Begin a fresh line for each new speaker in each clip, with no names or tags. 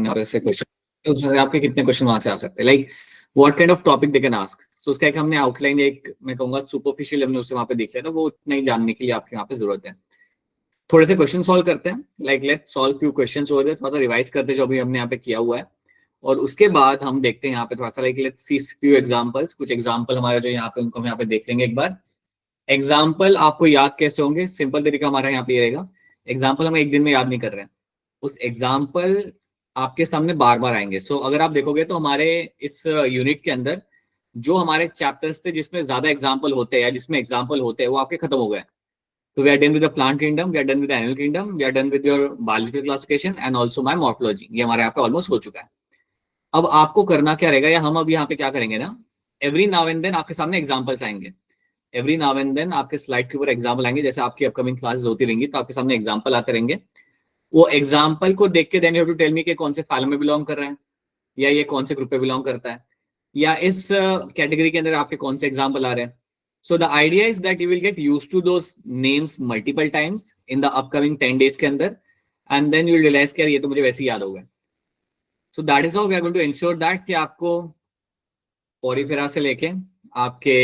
सामने और ऐसे क्वेश्चन, तो उसमें आपके कितने क्वेश्चन वहां से आ सकते हैं, like what kind of topic they can ask. So उसका एक हमने आउटलाइन, एक मैं कहूंगा सुपरफिशियल हमने उसे वहां पे देख लिया था, वो उतना ही जानने के लिए आपके वहां पे जरूरत है। थोड़े से क्वेश्चन सॉल्व करते हैं, like let's solve few questions over there, थोड़ा सा रिवाइज करते हैं जो अभी हमने यहाँ पे किया हुआ है, और उसके बाद हम देखते हैं यहाँ पे थोड़ा सा like let's see few examples, कुछ एग्जांपल हमारे जो यहाँ पे उनको हम यहाँ पे देख लेंगे एक बार। एग्जाम्पल आपको याद कैसे होंगे, सिंपल तरीका हमारा यहाँ पे ये रहेगा, एग्जाम्पल हम एक दिन में याद नहीं कर रहे हैं, उस एग्जाम्पल आपके सामने बार बार आएंगे। सो अगर आप देखोगे तो हमारे इस यूनिट के अंदर जो हमारे चैप्टर्स थे जिसमें ज्यादा एग्जाम्पल होते हैं या जिसमें एग्जाम्पल होते हैं वो आपके खत्म हो गए। तो we are done with the plant kingdom, we are done with the animal kingdom, we are done with your biological classification and also my morphology, ये हमारे यहाँ पे ऑलमोस्ट हो चुका है। अब आपको करना क्या रहेगा, या हम अब यहाँ पे क्या करेंगे ना, एवरी नाउ एंड देन आपके सामने एग्जाम्पल्स आएंगे, एवरी नाउ एंड देन आपके स्लाइड के ऊपर एग्जाम्पल आएंगे, जैसे आपकी अपकमिंग क्लासेस होती रहेंगी तो आपके सामने एग्जाम्पल आते रहेंगे। वो एग्जाम्पल को देख के then you have to tell me कि कौन से फाइल में बिलोंग कर रहा है, या ये कौन से ग्रुप पे बिलोंग करता है, या इस कैटेगरी के अंदर आपके कौन से एग्जाम्पल आ रहे हैं। So the idea is that you will get used to those names multiple times in the upcoming 10 days के अंदर, and then you will realise कि ये तो मुझे वैसे ही याद हो गया। So that is how we are going to ensure that कि आपको पॉरीफेरा से लेके आपके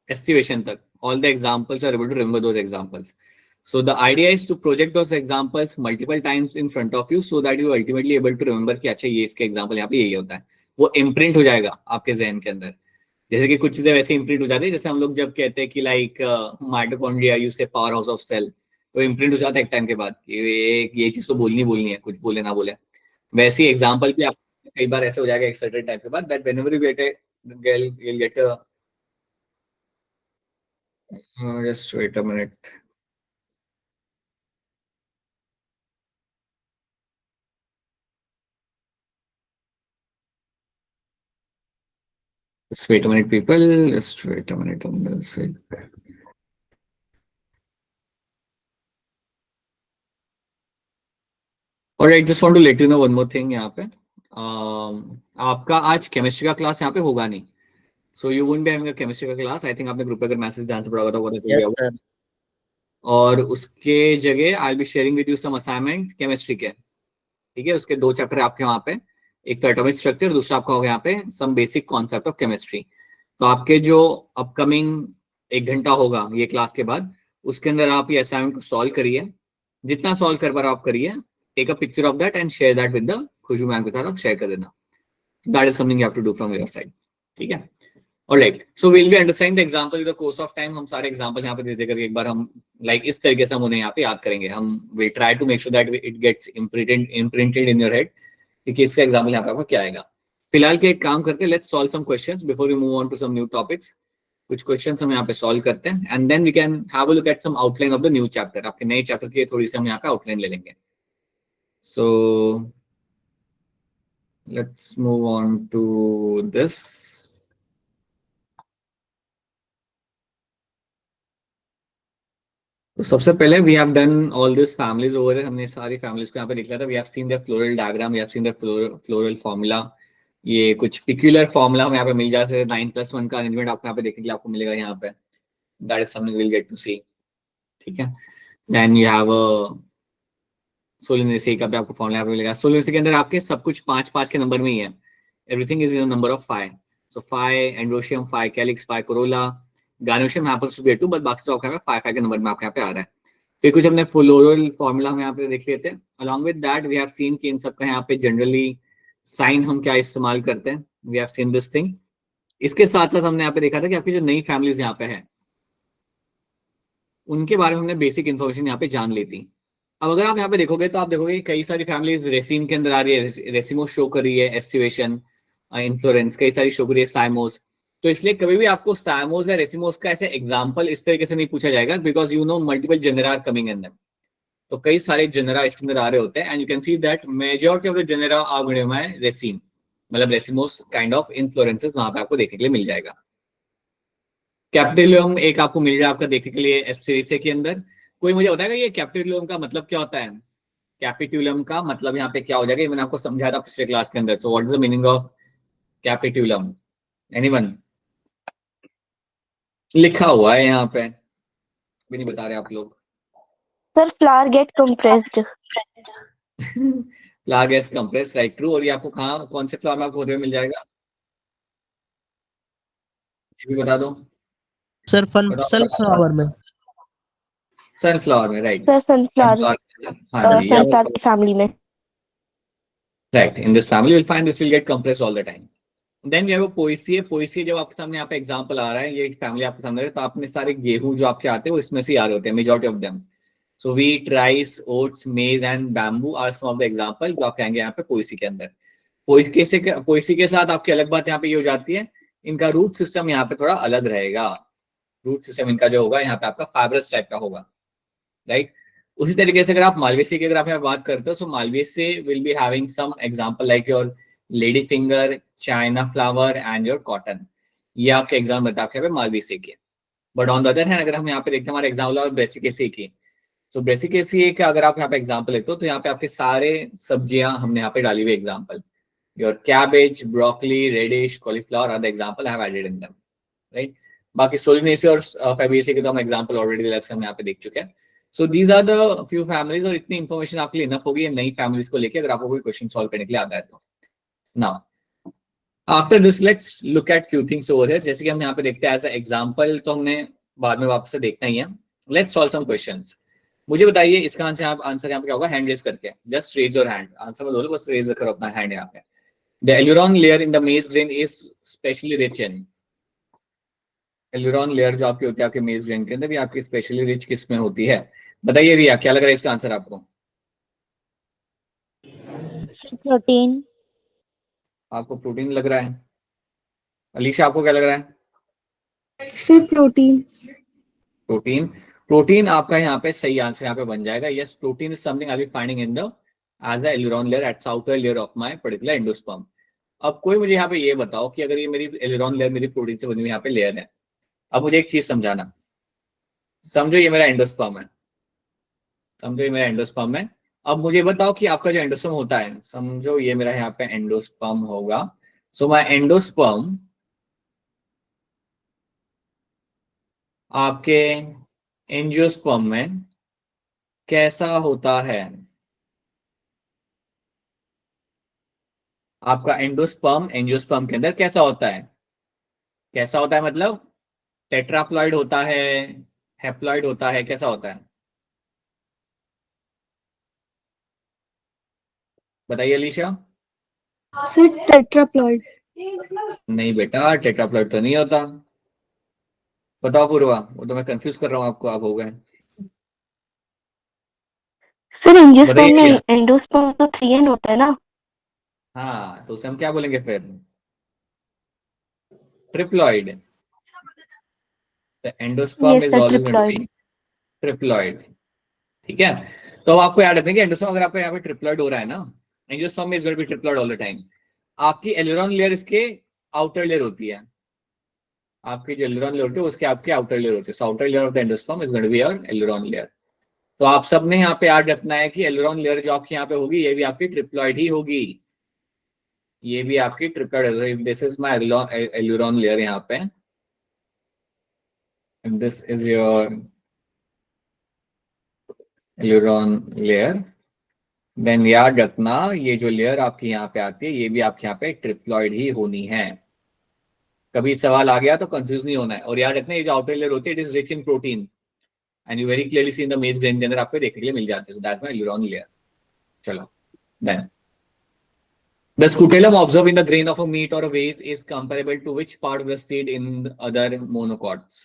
estimation तक all the examples are able to remember those examples. So the idea is to project those examples multiple times in front of you so that you ultimately able to remember कि अच्छा ये इसके example यहाँ पे यही होता है, वो imprint हो जाएगा आपके जहन के अंदर। जैसे कि कुछ चीजें वैसे imprint हो जाती है, जैसे हम लोग जब कहते हैं कि like mitochondria you say power house of cell, तो imprint हो जाता है एक टाइम के बाद कि ये चीज तो बोलनी है, कुछ बोले ना बोले। वैसे ही example भी आप कई बार ऐसे हो जाएगा एक certain टाइम के बाद that whenever you get a just wait a minute. Just wait a minute, people. Just wait a minute. I'm gonna say. Alright, just want to let you know one more thing यहाँ पे. आपका आज chemistry का class यहाँ पे होगा नहीं. So you won't be having a chemistry का क्लास. I think आपने ग्रुप पे अगर मैसेज ध्यान से पढ़ा होगा तो पता चल गया होगा. और उसके जगह I'll be sharing with you some assignment chemistry के. ठीक है, उसके 2 चैप्टर आपके वहाँ पे, एक तो एटॉमिक स्ट्रक्चर, दूसरा आपका होगा यहाँ पे some basic concept of chemistry. तो आपके जो अपकमिंग 1 घंटा होगा ये क्लास के बाद, उसके अंदर आप ये असाइनमेंट को सॉल्व करिए, जितना सॉल्व कर पा रहे आप करिए, take a picture of that and share that with the Khushboo ma'am के साथ आप शेयर कर देना। That is something you have to do from your side. ठीक है, alright, so will be understanding the example in the course of time. हम सारे example यहाँ पे दे देकर एक बार हम लाइक इस तरीके से हम उन्हें यहाँ पे याद करेंगे। हम will try to make sure that it gets imprinted in your head कि इसका एग्जांपल यहाँ पे आपका क्या आएगा। फिलहाल के एक काम करते हैं, let's solve some questions before we move on to some new topics. कुछ क्वेश्चंस हम यहाँ पे सॉल्व करते हैं and then we can have a look at some outline of the new chapter. आपके नए चैप्टर की थोड़ी सी हम यहाँ पे आउटलाइन ले लेंगे। So let's move on to this. तो सबसे पहले we have done all this families over, हमने सारी फैमिलीज को यहाँ पे लिख लिया था। We have seen the floral diagram, we have seen the floral formula. ये कुछ पिक्यूलर फॉर्मूला हमें यहाँ पे मिल जाए, 9+1 का अरेंजमेंट आपको यहाँ पे देखने के लिए आपको मिलेगा यहाँ पे। That is something we will get to see. ठीक है, then you have a Solanaceae का भी आपको फॉर्मूला यहाँ पे मिलेगा। सोलिनेसी के अंदर आपके सब कुछ 5-5 के नंबर में ही है। Everything is in number of 5। So 5 androecium, 5 calyx, 5 corolla, gynoecium happens to be 2, but बाकी सब आपके 5-5 के नंबर में आपके यहाँ पे आ रहा है। फिर कुछ हमने फ्लोरल फॉर्मूला हम यहाँ पे देख लेते हैं। Along with that we have seen कि इन सबका यहाँ पे जनरली साइन हम क्या इस्तेमाल करते हैं। We have seen this thing. इसके साथ साथ हमने यहाँ पे देखा था कि आपकी जो नई फैमिलीज यहाँ पे है उनके बारे में हमने बेसिक इन्फॉर्मेशन यहाँ पे जान ली थी। अब अगर आप यहाँ पे देखोगे तो आप देखोगे कई सारी फैमिलीज रेसिन के अंदर आ रही है, रेसिमोस शो कर रही है, एस्टिवेशन, इन्फ्लोरेंस, कई सारी शो कर रही है, साइमोस। तो इसलिए कभी भी आपको साइमोस या रेसिमोस का ऐसे एग्जाम्पल इस तरीके से नहीं पूछा जाएगा, because you know multiple genera are coming in them. तो कई सारे जेनेरा इसके अंदर आ रहे होते हैं and you can see that majority of the genera are going to be रेसिन, मतलब रेसिमोस काइंड ऑफ इन्फ्लोरेंसेस वहां पे आपको देखने के लिए मिल जाएगा। कैप्टिलियम एक आपको मिल जाएगा आपका देखने के लिए एस्टेरिसे के अंदर। कोई मुझे बताएगा ये कैप्टिलियम का मतलब क्या होता है? कैपिटुलम का मतलब यहाँ पे क्या हो जाएगा, ये मैंने आपको समझाया था पिछले क्लास के अंदर। So what is the meaning of capitulum? Anyone? लिखा हुआ है यहाँ पे, भी नहीं बता रहे आप लोग।
Sir flower get compressed.
Flower gets compress, right, true. और ये आपको कहाँ, कौन से फ्लावर में आपको होते हुए मिल जाएगा, ये भी बता दो।
सर
बताओ।
सनफ्लावर में।
सनफ्लावर में, राइट।
सर सनफ्लावर,
सनफ्लावर, हाँ जी, या
सनफ्लावर फैमिली में।
Right, in this family will find this will get compress all the time. Then we have Poaceae. Poaceae जब आपके सामने यहाँ पे एग्जांपल आ रहा है, ये फैमिली आपके सामने है, तो आपने सारे गेहूं जो आपके आते हैं वो इसमें से आ रहे होते हैं, majority of them. So wheat, rice, oats, maize and bamboo are some of the example जो आप कहेंगे यहाँ पे पोएसी के अंदर। पोएसी के साथ आपकी अलग बात यहाँ पे ये हो जाती है, इनका रूट सिस्टम यहाँ पे थोड़ा अलग रहेगा। रूट सिस्टम इनका जो होगा यहाँ पे आपका फाइब्रस टाइप का होगा, राइट। उसी तरीके से अगर आप मालवेसी की अगर आप यहाँ बात करते हो, so Malvaceae will be having some example like your lady finger, China flower and your cotton. ये आपके एग्जाम बता के मालवेसी के। But on the other hand अगर हम यहाँ पे देखते हैं हमारे एग्जाम्पल ब्रेसिकेसी की, सो ब्रेसिकेसी का अगर आप यहाँ पे एग्जाम्पल लेते हो तो यहाँ पे आपके सारे सब्जियां हमने यहाँ पे डाली हुई example, your cabbage, broccoli, radish, cauliflower are the example I have added in them, right. बाकी सोलिनेसी और फेबेसी के तो हम एग्जाम्पल ऑलरेडी हम यहाँ पे देख चुके हैं। So these are the few families, और इतनी इन्फॉर्मेशन आपके लिए इनफ होगी नई फैमिलीज को लेके अगर आपको कोई क्वेश्चन सॉल्व करने के लिए आता है तो। Now after this let's look at few things over here. जैसे कि हम यहाँ पे देखते हैं एज एग्जांपल, तो हमने बाद में वापस से देखना ही है। Let's solve some questions. मुझे बताइए इसका आंसर यहाँ पे क्या होगा, हैंड रेज करके, just raise your hand, answer में बोलो, बस रेज करो अपना हैंड यहाँ पे। The aleurone layer in the maize grain is specially rich in. Aleurone layer जो आपकी होती है आपके मेज ग्रेन के अंदर, ये आपकी स्पेशली रिच किस में होती है? बताइए रिया, क्या लग रहा है इसका आंसर आपको?
प्रोटीन।
आपको प्रोटीन लग रहा है? अलीशा आपको क्या लग रहा है?
Sir protein.
प्रोटीन। प्रोटीन आपका यहाँ पे सही आंसर यहाँ पे बन जाएगा। Yes, protein is something I will finding in the as the aleurone layer at outer layer of my particular endosperm. अब कोई मुझे यहाँ पे ये बताओ कि अगर ये मेरी एल्यूरॉन लेयर मेरी प्रोटीन से बनी हुई यहाँ पे लेयर है, अब मुझे एक चीज समझाना। समझो ये मेरा एंडोस्पर्म है, समझो ये मेरा एंडोस्पर्म है। अब मुझे बताओ कि आपका जो एंडोस्पर्म होता है, समझो ये मेरा यहाँ पे एंडोस्पर्म होगा। सो माय एंडोस्पर्म आपके एंजियोस्पर्म में कैसा होता है? आपका एंडोस्पर्म एंजियोस्पर्म के अंदर कैसा होता है? कैसा होता है मतलब टेट्राप्लॉइड होता है, हैप्लॉइड होता है, कैसा होता है? बताइए अलीशा।
Sir tetraploid.
नहीं बेटा, टेट्राप्लॉइड तो नहीं होता। बताओ पूर्वा, वो तो मैं कंफ्यूज कर रहा हूँ आपको, आप हो गए।
सर एंजियोस्पर्म
बताइए
में
क्या?
एंडोस्पर्म तो 3 एंड होता है ना?
हाँ, तो उसे हम क्या बोलेंगे फिर? Triploid. The endosperm
yes
is
sir,
always going to
triploid.
Be triploid. ठीक है, तो अब आपको याद रखना कि एंडोस्पर्म अगर आपका यहाँ पे ट्रिप्लॉइड हो रहा है ना, angiosperm is going to be triploid all the time. आपकी एल्यूरॉन लेयर इसके आउटर लेयर होती है, आपकी जो एल्यूरॉन लेयर होती है उसके आपके आउटर लेयर होती है। So outer layer of the endosperm is going to be your aleurone layer. तो आप सबने यहाँ पे याद रखना है कि एल्यूरॉन लेयर जो आपकी यहाँ पे होगी ये भी आपकी ट्रिप्लॉइड ही होगी, ये भी आपकी triploid. This is my aleurone layer यहाँ पे, this is your aleurone layer, then याद रखना ये जो लेयर आपकी यहाँ पे आती है ये भी आपके यहाँ पे ट्रिप्लॉइड ही होनी है। कभी सवाल आ गया तो कंफ्यूज नहीं होना है। और याद रखना ये जो आउटर लेयर होती है it is rich in protein and you very clearly see in the maize grain के अंदर आपको देखने के लिए मिल जाते हैं। So that's my aleurone layer. चलो then the scutellum observed in the grain of a meat or a vase is comparable to which part of the seed in the other monocots?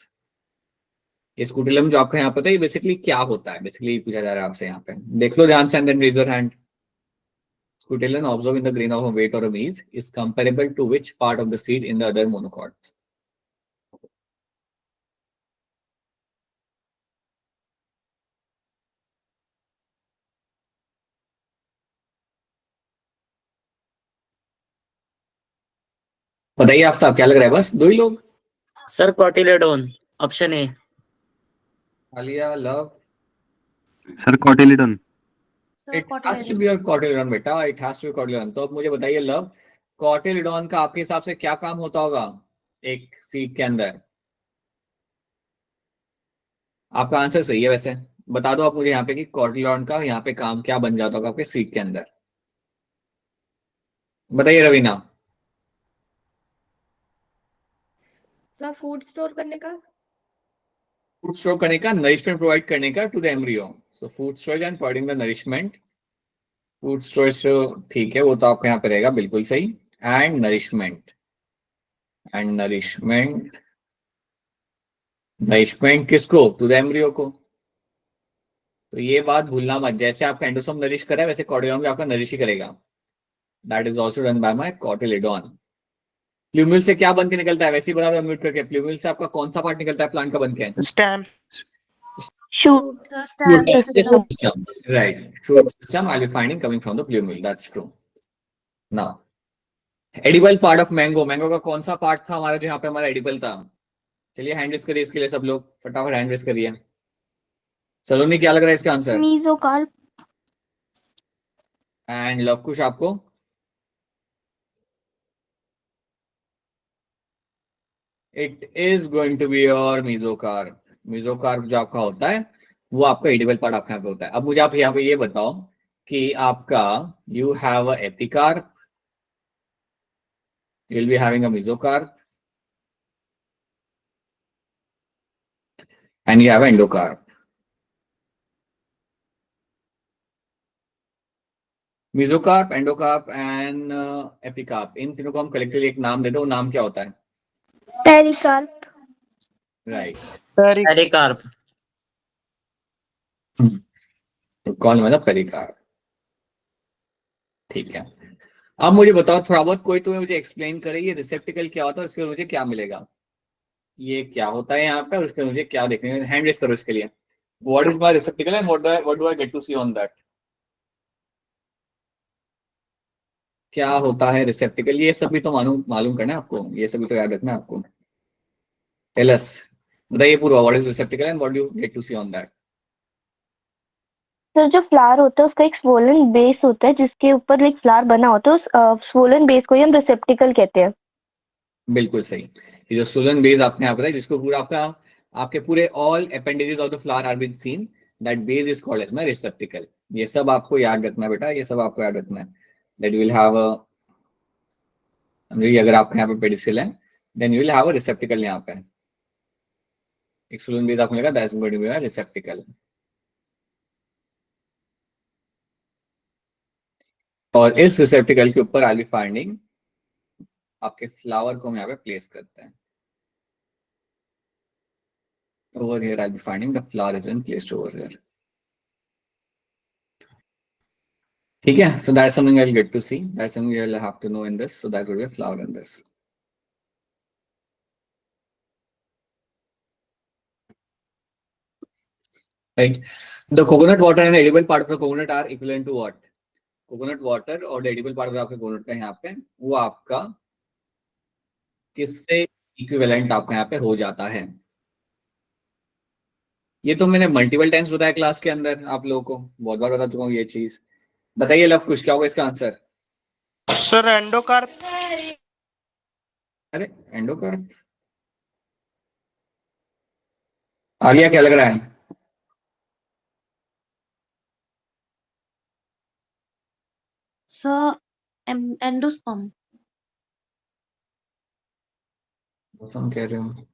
ये स्कूटेलम जो आपका यहाँ पता है basically क्या होता है, बेसिकली पूछा जा रहा है आपसे यहाँ पे। देख लो ध्यान से and then raise your hand. Scutellum observed in the grain of a wheat or a maize is comparable to which part of the seed in the other monocots? बताइए आफ्ताब, क्या लग रहा है? बस दो ही लोग?
Sir cotyledon, option a.
Alia, Luv?
Sir cotyledon.
It has to be your cotyledon बेटा, it has to be cotyledon। तो अब मुझे बताइए लव, cotyledon का आपके हिसाब से क्या काम होता होगा एक सीड के अंदर? आपका आंसर सही है वैसे, बता दो आप मुझे यहाँ पे कि कॉटिलॉन का यहाँ पे काम क्या बन जाता होगा आपके सीड के अंदर? बताइए रवीना।
सर फूड स्टोर करने का।
फूड स्टोर करने का, नरिशमेंट प्रोवाइड करने का to the embryo. So food storage and providing the nourishment. Food storage ठीक है, वो तो आपको यहाँ पे रहेगा, बिल्कुल सही। And nourishment, and nourishment, nourishment किसको? टू द एम्ब्रियो को। तो ये बात भूलना मत, जैसे आपका एंडोसोम नरिश करे वैसे कॉटिलिडॉन भी आपका नरिश ही करेगा। That is also done by my cotyledon. Plumule से क्या बन के निकलता है? वैसे ही बता दो म्यूट करके। प्लूम्यूल से आपका कौन सा पार्ट निकलता है प्लांट का बन के?
Stem.
Shoot.
Shoot
System.
system. Right. Shoot system I'll be finding coming from the plumule. That's true. Now, edible part of mango. Mango का कौन सा पार्ट था हमारा जो यहाँ पे हमारा edible था? चलिए हैंड रेस करिए इसके लिए सब लोग, फटाफट हैंड रेस करिए। सलोनी क्या लग रहा है इसका आंसर?
Mesocarp.
एंड लवकुश आपको? It is going to be your mesocarp. Mesocarp जो आपका होता है वो आपका एडिबल पार्ट आपके यहाँ पे होता है। अब मुझे आप यहाँ पे ये बताओ कि आपका you have a epicarp, you will be having a mesocarp and you have a endocarp. Mesocarp, endocarp and epicarp, इन तीनों को हम कलेक्टिवली एक नाम देते हैं, वो नाम क्या होता है?
Pericarp.
राइट।
पेरिकार्प।
तो कौन मतलब पेरिकार्प? ठीक है। अब मुझे बताओ थोड़ा बहुत, कोई तुम्हें मुझे एक्सप्लेन करे ये रिसेप्टिकल क्या होता है, उसके मुझे क्या मिलेगा? ये क्या होता है यहाँ पे, और उसके मुझे क्या देखने? हैंड रेस करो इसके लिए। What is my receptacle and what do I get to see on that? क्या होता है रिसेप्टिकल? ये सब भी तो मालूम करना है आपको, ये सब भी तो याद रखना है आपको। टेल अस, बताइए पूरा, what is receptacle and what do you get to see on that?
Sir जो फ्लावर होता है उसका एक स्वोलन बेस होता है जिसके ऊपर एक फ्लावर बना होता है, उस स्वोलन बेस को ही हम रिसेप्टिकल कहते हैं।
बिल्कुल सही। ये जो सोलन बेस आपने यहाँ बताया, जिसको पूरा आपका आपके पूरे all appendages of the flower are been seen, that base is called as my receptacle. ये सब आपको याद रखना बेटा, ये सब आपको याद रखना है। दैट विल हैव अ, अगर आपके यहाँ पे पेडिसिल है then you will have a receptacle. यहाँ पे एक सोलन बेस आपको मिलेगा, that is going to be a receptacle. और इस रिसेप्टिकल के ऊपर आई विल बी फाइंडिंग आपके फ्लावर को हम यहाँ पे प्लेस करते हैं। Over here, I'll be finding the flower is in placed over there. ठीक है, so that's something I'll get to see. That's something you'll have to know in this. So that's going to be a flower in this. Right. The coconut water and the edible part of the coconut are equivalent to what? Coconut water और the edible part of आपके coconut का यहाँ पे वो आपका किससे equivalent आपका यहाँ पे हो जाता है? ये तो मैंने मल्टीपल टाइम्स बताया क्लास के अंदर आप लोगों को, बहुत बार बता चुका हूँ ये चीज। बताइए लव कुछ क्या होगा इसका आंसर?
Sir endocarp.
अरे एंडोकार्प, आलिया क्या लग रहा है?
Sir endosperm.
कह रहे हो?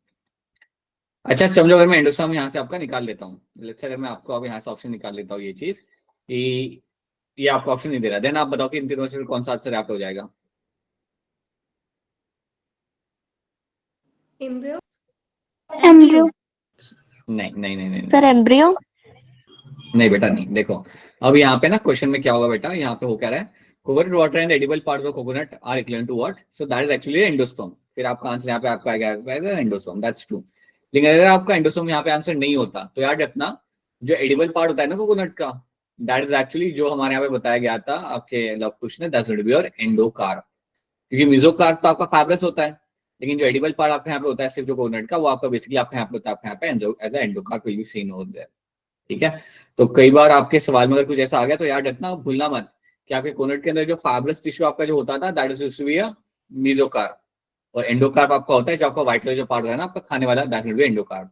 अच्छा समझो, अगर मैं एंडोस्पर्म यहाँ से आपका निकाल लेता हूँ, लेट्स से अगर मैं आपको अब यहाँ से ऑप्शन निकाल लेता हूँ ये चीज कि ये आपको ऑप्शन नहीं दे रहा, देन आप बताओ कि इन तीनों में से कौन सा आंसर आप हो जाएगा?
एम्ब्रियो।
Embryo.
नहीं नहीं नहीं नहीं
सर एम्ब्रियो।
नहीं बेटा नहीं। देखो अब यहाँ पे ना क्वेश्चन में क्या होगा बेटा, यहाँ पे हो क्या रहा है, coconut water and edible part of coconut are equivalent to what? So that is actually endosperm. फिर आपका आंसर यहाँ पे आपका आएगा एंडोस्पर्म, दैट्स ट्रू। लेकिन अगर आपका एंडोस्पर्म यहाँ पे आंसर नहीं होता तो याद रखना जो एडिबल पार्ट होता है ना कोकोनट का, दैट इज एक्चुअली जो हमारे यहाँ पे बताया गया था आपके Lav question, that's going to be your endocarp. क्योंकि मेसोकार्प तो आपका फाइब्रस होता है, लेकिन जो एडिबल पार्ट आपके यहाँ पे होता है सिर्फ जो कोकोनट का, वो आपका बेसिकली आपके यहाँ पे होता है, आपके यहाँ पे as endocarp will be seen over there. ठीक है, तो कई बार आपके सवाल में अगर कुछ ऐसा आ गया तो याद रखना, भूलना मत कि आपके कोकोनट के अंदर जो फाइब्रस टिश्यू आपका जो होता था that is to be a mesocarp, और एंडोकार्प आपका होता है जो आपका व्हाइट कलर जो पार्ट होता है ना आपका खाने वाला, that's going to be endocarp.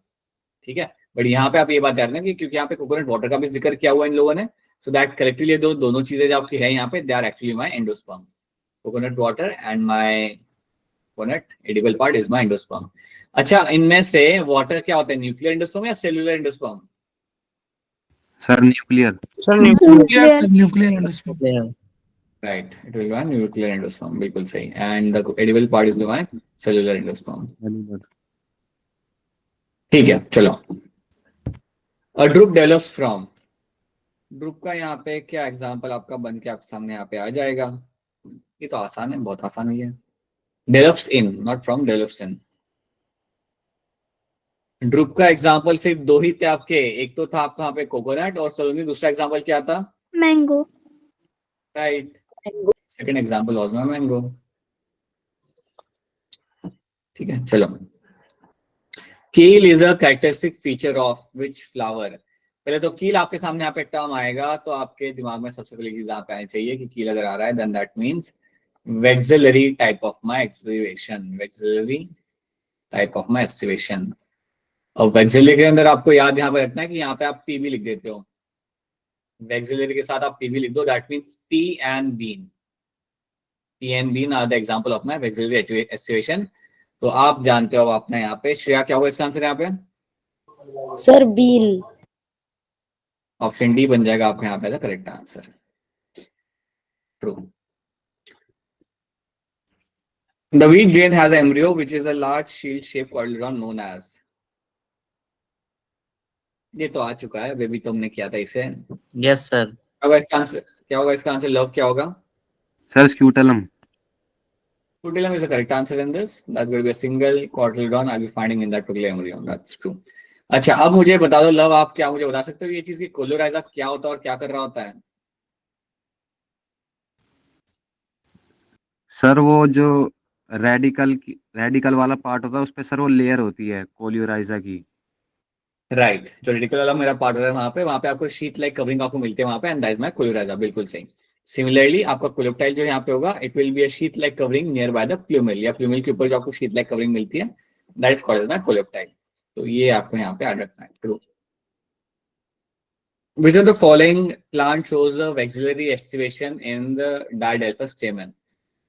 ठीक है, बट यहाँ पे आप ये बात याद रखना कि क्योंकि यहाँ पे कोकोनट वाटर का भी जिक्र किया हुआ इन लोगों ने, सो दैट कलेक्टिवली दोनों चीजें जो आपकी है यहाँ पे they are actually my endosperm. coconut water and my coconut edible part is my endosperm. अच्छा, इनमें से वाटर क्या होता है, न्यूक्लियर एंडोस्पर्म या cellular endosperm?
Sir nuclear.
Sir, nuclear.
Nuclear.
Yeah.
Right, it will be a nuclear endosperm, बिल्कुल सही. And the edible part is my cellular endosperm. ठीक है, चलो. A drupe develops from. Drupe का यहाँ पे क्या एग्जांपल आपका बन के आपके सामने यहाँ पे आ जाएगा. ये तो आसान है, बहुत आसान है. Develops in, not from, develops in. Drupe का एग्जांपल सिर्फ दो ही थे आपके, एक तो था आपका यहाँ पे कोकोनट और सलोनी, दूसरा एग्जांपल क्या था?
Mango.
Right, second example was my mango. ठीक है, चलो. कील is a characteristic feature of which flower. पहले तो कील आपके सामने यहाँ पे टर्म आएगा तो आपके दिमाग में सबसे पहली चीज यहाँ पे आनी चाहिए कि कील अगर आ रहा है then that means vexillary type of my aestivation. Vexillary type of my aestivation. और वेक्सिलरी के अंदर आपको याद यहाँ पे रखना है कि यहाँ पे आप पीबी लिख देते हो. वेक्सिलरी के साथ आप पीबी लिख दो, that means pea and bean. Pea and bean are the example of my vexillary aestivation. तो आप जानते हो अपना यहाँ पे. श्रेया, क्या होगा इसका आंसर यहाँ पे?
Sir, bean.
ऑप्शन डी बन जाएगा आपका यहाँ पे the correct answer. True. The wheat grain has an embryo which is a large shield-shaped cotyledon known as. ये तो आ चुका है, बेबी तुमने किया था इसे.
Yes, sir.
क्या होगा इसका आंसर? क्या होगा इसका आंसर? लव क्या होगा?
Sir scutellum.
Scutellum is the correct answer in this. That's going to be a single cotyledon I'll be finding in that particular embryo. That's true. अच्छा, अब मुझे बता दो लव, आप क्या मुझे बता सकते हो ये चीज की कोलोराइजा क्या होता है और क्या कर रहा होता है?
सर वो जो रेडिकल वाला पार्ट होता है उस पे सर वो लेयर होती है कोलियोराइजा की.
राइट, जो रेडिकल वाला मेरा पार्ट होता है वहां पे आपको शीट लाइक कवरिंग आपको मिलती है वहां पे, and that is my coleorhiza. बिल्कुल सही. सिमिलरली आपका कोलेप्टाइल जो यहाँ पे होगा, it will be a sheet like covering near by the plumule, या प्लूमेल के ऊपर जो आपको शीट लाइक कवरिंग मिलती है, that is called as my coleoptile. तो ये आपको यहाँ पे याद रखना है. True. Which of the following plant shows a vexillary estivation in the didelphous stamen?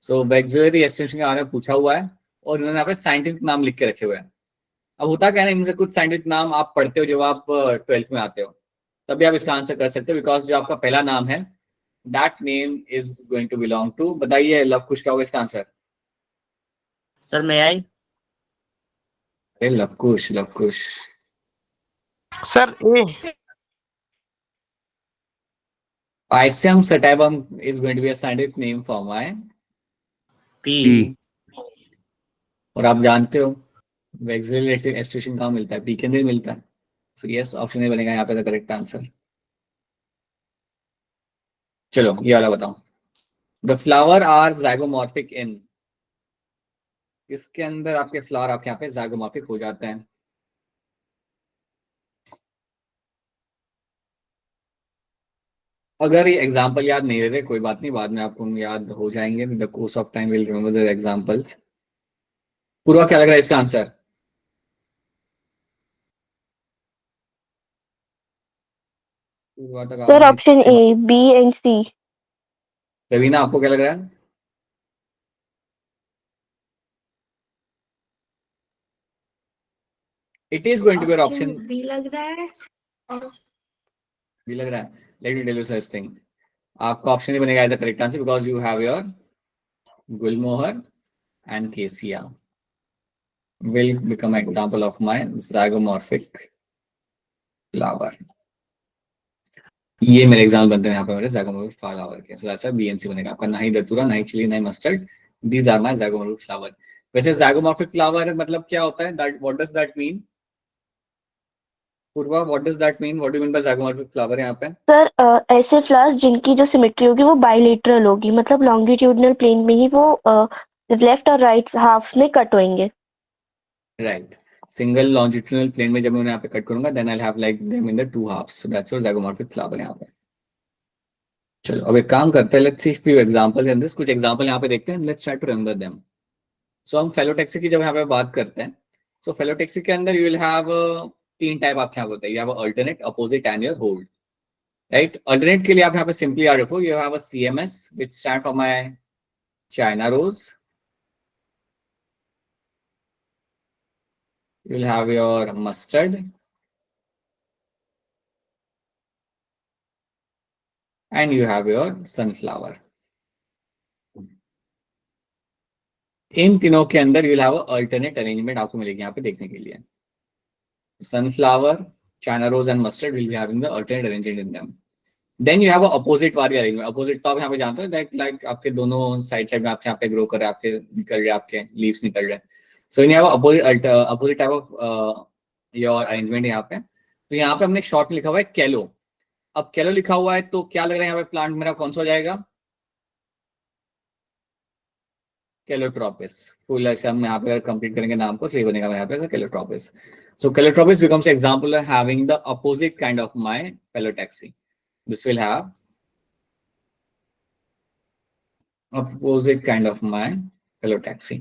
So vexillary estivation के बारे में पूछा हुआ है और इन्होंने यहाँ पे साइंटिफिक नाम लिख के रखे हुए हैं. अब होता क्या है, इनसे कुछ साइंटिफिक नाम आप पढ़ते हो जब आप 12th में आते हो, तभी आप इसका आंसर कर सकते हो, बिकॉज जो आपका पहला नाम है that name is going to belong to. बताइए लव कुश क्या होगा इसका आंसर?
Sir, may I?
अरे Lav Kush.
Sir, A.
Pycium sativum is going to be a scientific name for my.
P.
और आप जानते हो वेक्सिलरी एस्टिवेशन कहाँ मिलता है? पी के अंदर मिलता है. सो यस, ऑप्शन ए बनेगा यहाँ पे द करेक्ट आंसर. चलो ये वाला बताओ. द फ्लावर आर ज़ाइगोमॉर्फिक इन. इसके अंदर आपके फ्लावर आपके यहाँ पे ज़ाइगोमॉर्फिक हो जाते हैं. अगर ये एग्जांपल याद नहीं रहते कोई बात नहीं, बाद में आपको याद हो जाएंगे. The course of time will remember the examples. Purva क्या लग रहा है इसका answer?
Sir option a, b and c.
Raveena आपको क्या लग रहा है? It is going to be option
b लग रहा है.
बी लग रहा है. Let me tell you such thing. आपका ऑप्शन ही बनेगा as a correct answer because you have your gulmohar and cassia will become an example of my zygomorphic flower. ये मेरे एग्जाम्पल बनते हैं यहाँ पे मेरे ज़ाइगोमॉर्फिक फ्लावर के. सो दैट्स व्हाई बीएनसी बनेगा आपका. ना ही दतूरा, ना ही चिली, ना ही mustard. These are my zygomorphic flower. वैसे ज़ाइगोमॉर्फिक फ्लावर मतलब क्या होता है? That what does that mean? Purva, what does that mean? What do you mean by zygomorphic flower यहाँ पे?
सर ऐसे फ्लावर्स जिनकी जो सिमेट्री होगी वो बाइलेटरल होगी, मतलब लॉन्गिट्यूडनल प्लेन में ही वो लेफ्ट और राइट हाफ में कट होंगे.
राइट. सिंगल लॉन्जिट्यूडनल प्लेन में जब मैं यहाँ पे कट करूंगा then I will have like them in the two halves. So that's your zygomorphic flower यहाँ पे. चलो अब एक काम करते हैं, let's see few examples in this. कुछ एग्जांपल यहाँ पे देखते हैं, let's try to remember them. So हम फेलोटैक्सी की जब यहाँ पे बात करते हैं, सो फेलोटैक्सी के अंदर यू विल हैव तीन टाइप आपके यहाँ होते हैं. You have alternate, opposite and your hold. Right. Alternate के लिए आप यहाँ पे सिंपली याद रखो, you have a CMS which stand for my China rose. You will have your mustard. And you have your sunflower. इन तीनों के अंदर you will have alternate arrangement आपको मिलेगी यहाँ पे देखने के लिए. Sunflower, China rose and mustard will be having the alternate arrangement in them. Then you have a opposite वाली अरेंजमेंट. अपोजिट तो आप यहाँ पे जानते हो दैट लाइक आपके दोनों साइड साइड में आपके यहाँ पे ग्रो कर रहे हैं, आपके निकल रहे हैं, आपके लीव्स निकल रहे हैं. सो you have opposite type of your arrangement यहाँ पे. तो यहाँ पे हमने शॉर्ट में लिखा हुआ है कैलो. अब कैलो लिखा हुआ है तो क्या लग रहा है यहाँ पे प्लांट मेरा कौन सा हो जाएगा? कैलोट्रोपिस. फुल ऐसे हम यहाँ पे अगर कंप्लीट करेंगे नाम को सही बनेगा यहाँ पे Calotropis. So Calotropis becomes example of having the opposite kind of my Pelotaxi. This will have opposite kind of my Pelotaxi.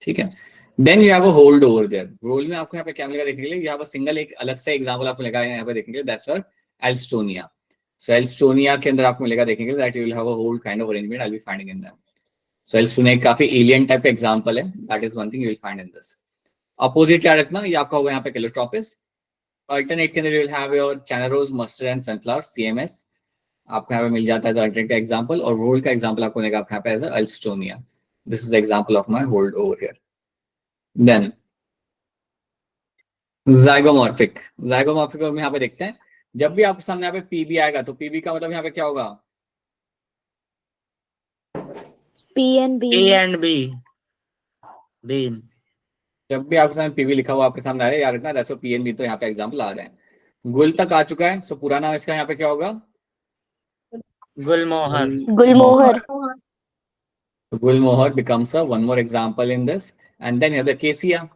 ठीक है. Then you have a hold over there. Hold में आपको यहाँ पे क्या मिलेगा देखने के लिए? यहाँ पर सिंगल एक अलग से एग्जाम्पल आपको लगा है यहाँ पे देखने के लिए. That's your Alstonia. So Alstonia के अंदर आपको मिलेगा देखने के लिए that you will have a whole kind of arrangement I'll be finding in them. So Alstonia काफी alien type एग्जाम्पल है. That is one thing you will find in this. Opposite क्या रखना? ये आपका होगा यहाँ पे Calotropis. Alternate के अंदर you will have your China rose, mustard and sunflower CMS. आपको यहाँ पे मिल जाता है alternate का एग्जाम्पल. और whole का एग्जाम्पल आपको मिलेगा यहाँ पे as a Alstonia. This is the example of my hold over here. Then zygomorphic. Zygomorphic को हम यहाँ पे देखते हैं. जब भी आपके सामने यहाँ पे PB आएगा तो PB का मतलब यहाँ पे क्या होगा?
P and B.
P and B. Bean.
जब भी आपके सामने PB लिखा हुआ आपके सामने आ रहा है याद रखना दैट्स P and B. तो यहाँ पे एग्जाम्पल आ रहे हैं. गुल तक आ चुका है. सो पूरा नाम इसका यहाँ पे क्या होगा?
Gulmohar.
Gulmohar.
Gulmohar becomes a one more example in this. And then you have the Cassia.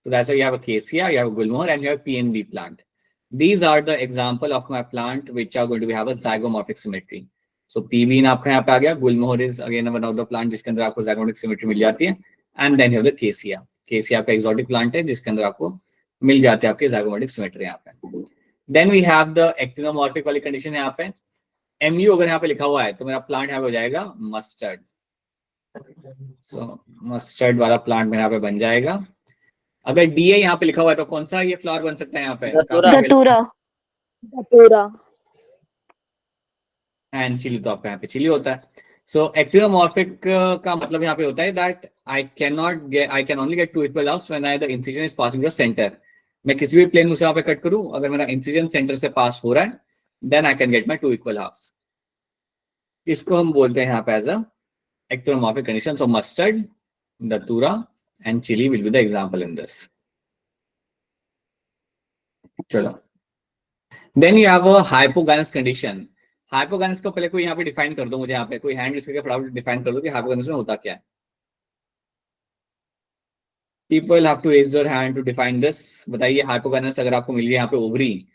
So that's why you have a Cassia, you have a Gulmohar, and you have PNB plant. These are the example of my plant which are going to have a zygomorphic symmetry. So PB आपका यहाँ पे आ गया. Gulmohar is again one of the plant जिसके अंदर आपको zygomorphic symmetry मिल जाती है. And then you have the Cassia. Cassia आपका exotic plant है जिसके अंदर आपको मिल जाते हैं आपके zygomorphic symmetry यहाँ पे. Then we have the actinomorphic वाली condition यहाँ पे. MU अगर यहाँ पे लिखा हुआ है तो मेरा प्लांट यहाँ पे हो जाएगा मस्टर्ड. सो मस्टर्ड वाला प्लांट मेरा यहाँ पे बन जाएगा. अगर DA यहाँ पे लिखा हुआ है तो कौन सा ये फ्लावर बन सकता है यहाँ पे?
धतूरा.
Datura.
एंड चिली तो आपका यहाँ पे चिली होता है. सो एक्टिनोमॉर्फिक का मतलब यहाँ पे होता है that I can only get two equal halves when the incision is passing the centre. मैं किसी भी प्लेन मुझसे यहाँ पे कट करूं, अगर मेरा इंसिजन सेंटर से पास हो रहा है then I can get my two equal halves. इसको हम बोलते हैं यहाँ पे as a actinomorphic condition. So mustard, datura and chili will be the example in this. चलो. Then you have a hypogynous condition. Hypogynous को पहले कोई यहाँ पे डिफाइन कर दो मुझे. यहाँ पे कोई हैंड रेज करके फटाफट डिफाइन कर दो कि हाइपोगैनस में होता क्या है. People have to raise their hand to define this. बताइए हाइपोगैनस अगर आपको मिल गई यहाँ पे ovary,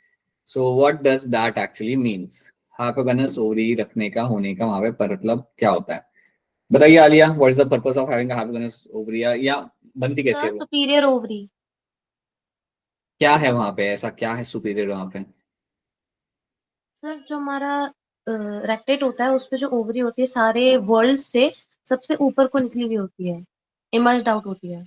so what does that actually means? Hypogynous ovary रखने का होने का वहां पे मतलब क्या होता है? बताइए Alia, what is the purpose of having a hypogonous ovary? या बनती कैसे है वो?
Superior ovary.
क्या है वहां पे, ऐसा क्या है सुपीरियर वहां पे?
सर जो हमारा रेक्टेट होता है उस पे जो ओवरी होती है सारे वर्ल्ड से सबसे ऊपर को निकली हुई होती है, इमर्ज्ड आउट होती है.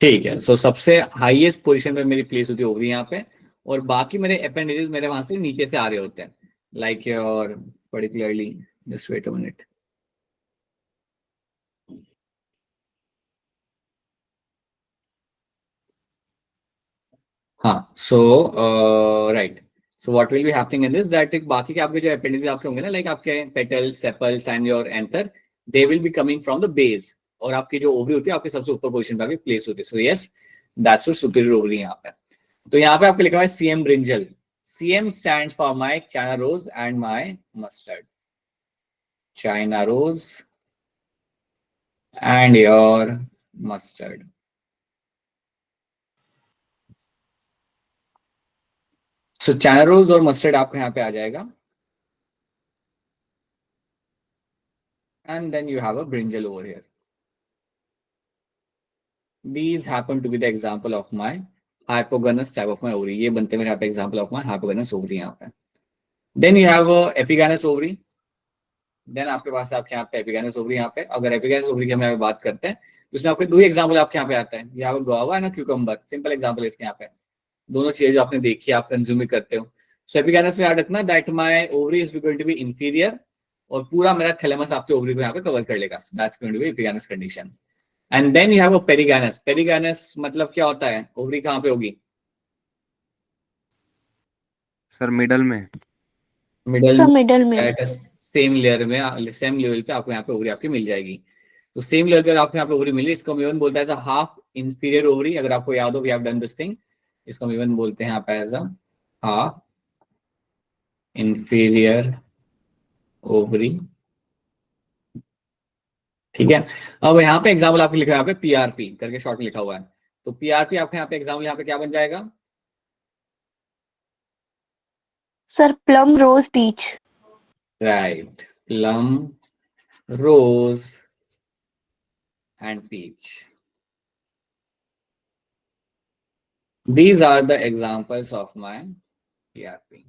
ठीक है. सो सबसे हाईएस्ट पोजीशन पे मेरी प्लेस होती है ओवरी यहाँ पे, और बाकी मेरे अपेंडेजेस मेरे वहां से नीचे से आ रहे होते हैं. Like your particularly just wait a minute. हाँ. So right. So what will be happening in this that बाकी के आपके जो appendages आपके होंगे ना, like आपके petals, sepals and your anther, they will be coming from the base. और आपकी जो ओवरी होती है आपके सबसे ऊपर पोजीशन पे आके प्लेस होती है. So yes, that's your superior ovary यहाँ पे. तो यहाँ पे आपके लिखा हुआ है CM brinjal. CM stands for my China rose and my mustard. China rose and your mustard. So China rose और मस्टर्ड आपका यहाँ पे आ जाएगा. And then you have a brinjal over here. These happen to be the example of my hypogynous type of my ovary. ये बनते मेरे यहाँ पे example of my hypogynous ovary यहाँ पे. Then you have epigynous ovary. Then आपके पास आपके यहाँ पे एपिगैनस ओवरी यहाँ पे, अगर एपिगैनस ओवरी की हम यहाँ पे बात करते हैं तो इसमें आपके दो ही एग्जाम्पल आपके यहाँ पे आता है, यहाँ पे गुआवा है ना क्यूकम्बर, सिंपल एग्जाम्पल है इसके यहाँ पे, दोनों चीजें जो आपने देखी आप कंज्यूम भी करते हो। सो एपिगैनस में याद रखना that my ovary is going to be inferior, और पूरा मेरा थैलेमस आपके ओवरी को यहाँ पे कवर कर लेगा, that's going to be epigynous condition. And then you have a perigynous. Perigynous मतलब क्या होता है, ओवरी कहाँ पे होगी?
सर मिडल में।
मिडल
सर मिडल में।
एट सेम लेयर में, सेम लेवल पे आपको यहाँ पे ओवरी आपकी मिल जाएगी। तो सेम लेवल पे आपको यहाँ पे ओवरी मिली, इसको हम इवन बोलते हैं as a half inferior ovary. अगर आपको याद हो we have done this thing, इसको हम इवन बोलते हैं यहाँ पे as a half inferior ovary. ठीक है, अब यहाँ पे एग्जाम्पल आपको लिखा है यहाँ पे पीआरपी करके शॉर्ट में लिखा हुआ है, तो पीआरपी आपके यहाँ पे एग्जाम्पल यहाँ पे क्या बन जाएगा?
Sir plum rose peach.
Right, plum rose and peach, these are the examples of my PRP.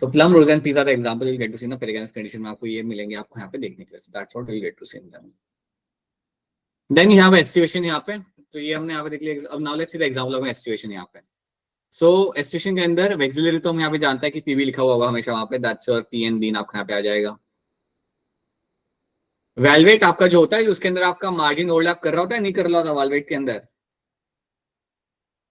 So plum, rose and peas are the example you'll get to see in the Periganus condition में आपको ये मिलेंगे आपको यहाँ पे देखने के लिए, so that's what you'll get to see in them. Then you have estivation यहाँ पे, तो ये हमने यहाँ पे देख लिया। अब now let's see the example of estivation यहाँ पे। So estivation के अंदर auxiliary तो हम यहाँ पे जानते हैं कि PB लिखा हुआ होगा हमेशा वहाँ पे, that's your P and B आपको यहाँ पे आ जाएगा। Valvate आपका जो होता है उसके अंदर आपका मार्जिन ओवरलैप कर रहा होता है, नहीं कर रहा होता Valvate के अंदर?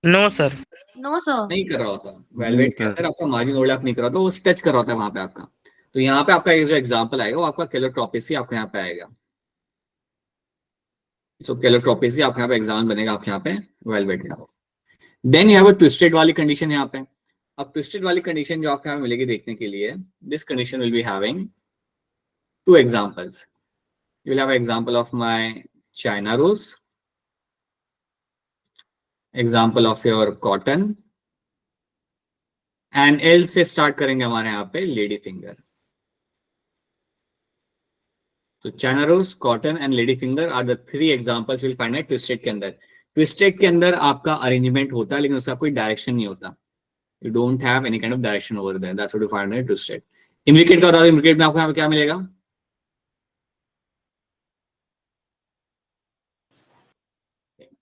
No sir.
No sir.
नहीं कर रहा होता, वेलवेट के अंदर आपका मार्जिन ओवरलैप नहीं कर रहा होता, वो टच कर रहा होता है वहां पे आपका। तो यहाँ पे आपका एक जो एग्जांपल आएगा वो आपका केलोट्रोपेसी आपको यहाँ पे आएगा। सो केलोट्रोपेसी आपका यहाँ पे एग्जाम्पल बनेगा आपके यहाँ पे वेलवेट का। Then you have a twisted वाली कंडीशन यहाँ पे। अब ट्विस्टेड वाली कंडीशन जो आपको यहाँ पे मिलेगी देखने के लिए, this condition will be having two examples. You will have example of my China rose, example of your cotton, and L से स्टार्ट करेंगे हमारे यहाँ पे लेडी फिंगर। तो China rose, cotton and lady finger are the three examples will find at twisted के अंदर। Twisted के अंदर आपका अरेंजमेंट होता है लेकिन उसका कोई डायरेक्शन नहीं होता, you don't have any kind of direction over there, that's what you find at twisted. Imbricate का बता दो, इम्ब्रिकेट में आपको यहाँ पे क्या मिलेगा?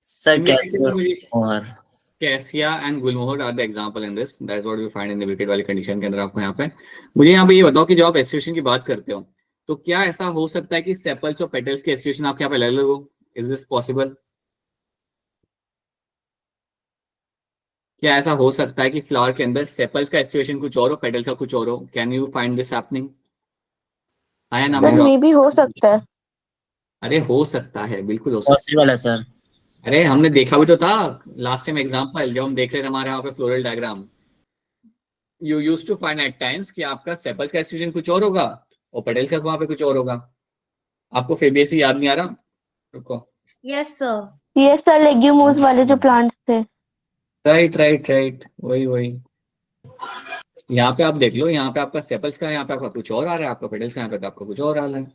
सर कैसे और
cassia and gulmohar are the example in this, that's what you find in the विकेट वाली कंडीशन के अंदर आपको यहाँ पे। मुझे यहाँ पे ये बताओ कि जब आप एस्टिवेशन की बात करते हो तो क्या ऐसा हो सकता है कि सेपल्स और पेटल्स की एस्टिवेशन आपके यहाँ पे अलग अलग हो? Is this possible? क्या ऐसा हो सकता है कि फ्लावर के अंदर सेपल्स का एस्टिवेशन कुछ और हो, पेटल्स का कुछ और हो? Can you find this happening? आया ना
सर मे भी हो सकता है।
अरे हो सकता है, बिल्कुल हो सकता
पॉसिबल है सर।
है। अरे हमने देखा भी तो था लास्ट टाइम एग्जांपल जब हम देख रहे थे हमारे यहाँ पे floral diagram. You used to find at times कि आपका सेपल्स का एस्टिवेशन कुछ और होगा और पेटल्स का वहां पे कुछ और होगा। आपको फेबियसी याद नहीं आ रहा? रुको।
Yes sir.
यस सर, लेग्यूमोस वाले जो प्लांट्स थे।
राइट राइट राइट, वही वही। यहाँ पे आप देख लो, यहाँ पे आपका सेपल्स का यहाँ पे आपका कुछ और आ रहा है, आपका पेटल्स का यहाँ पे आपका कुछ और आ रहा है।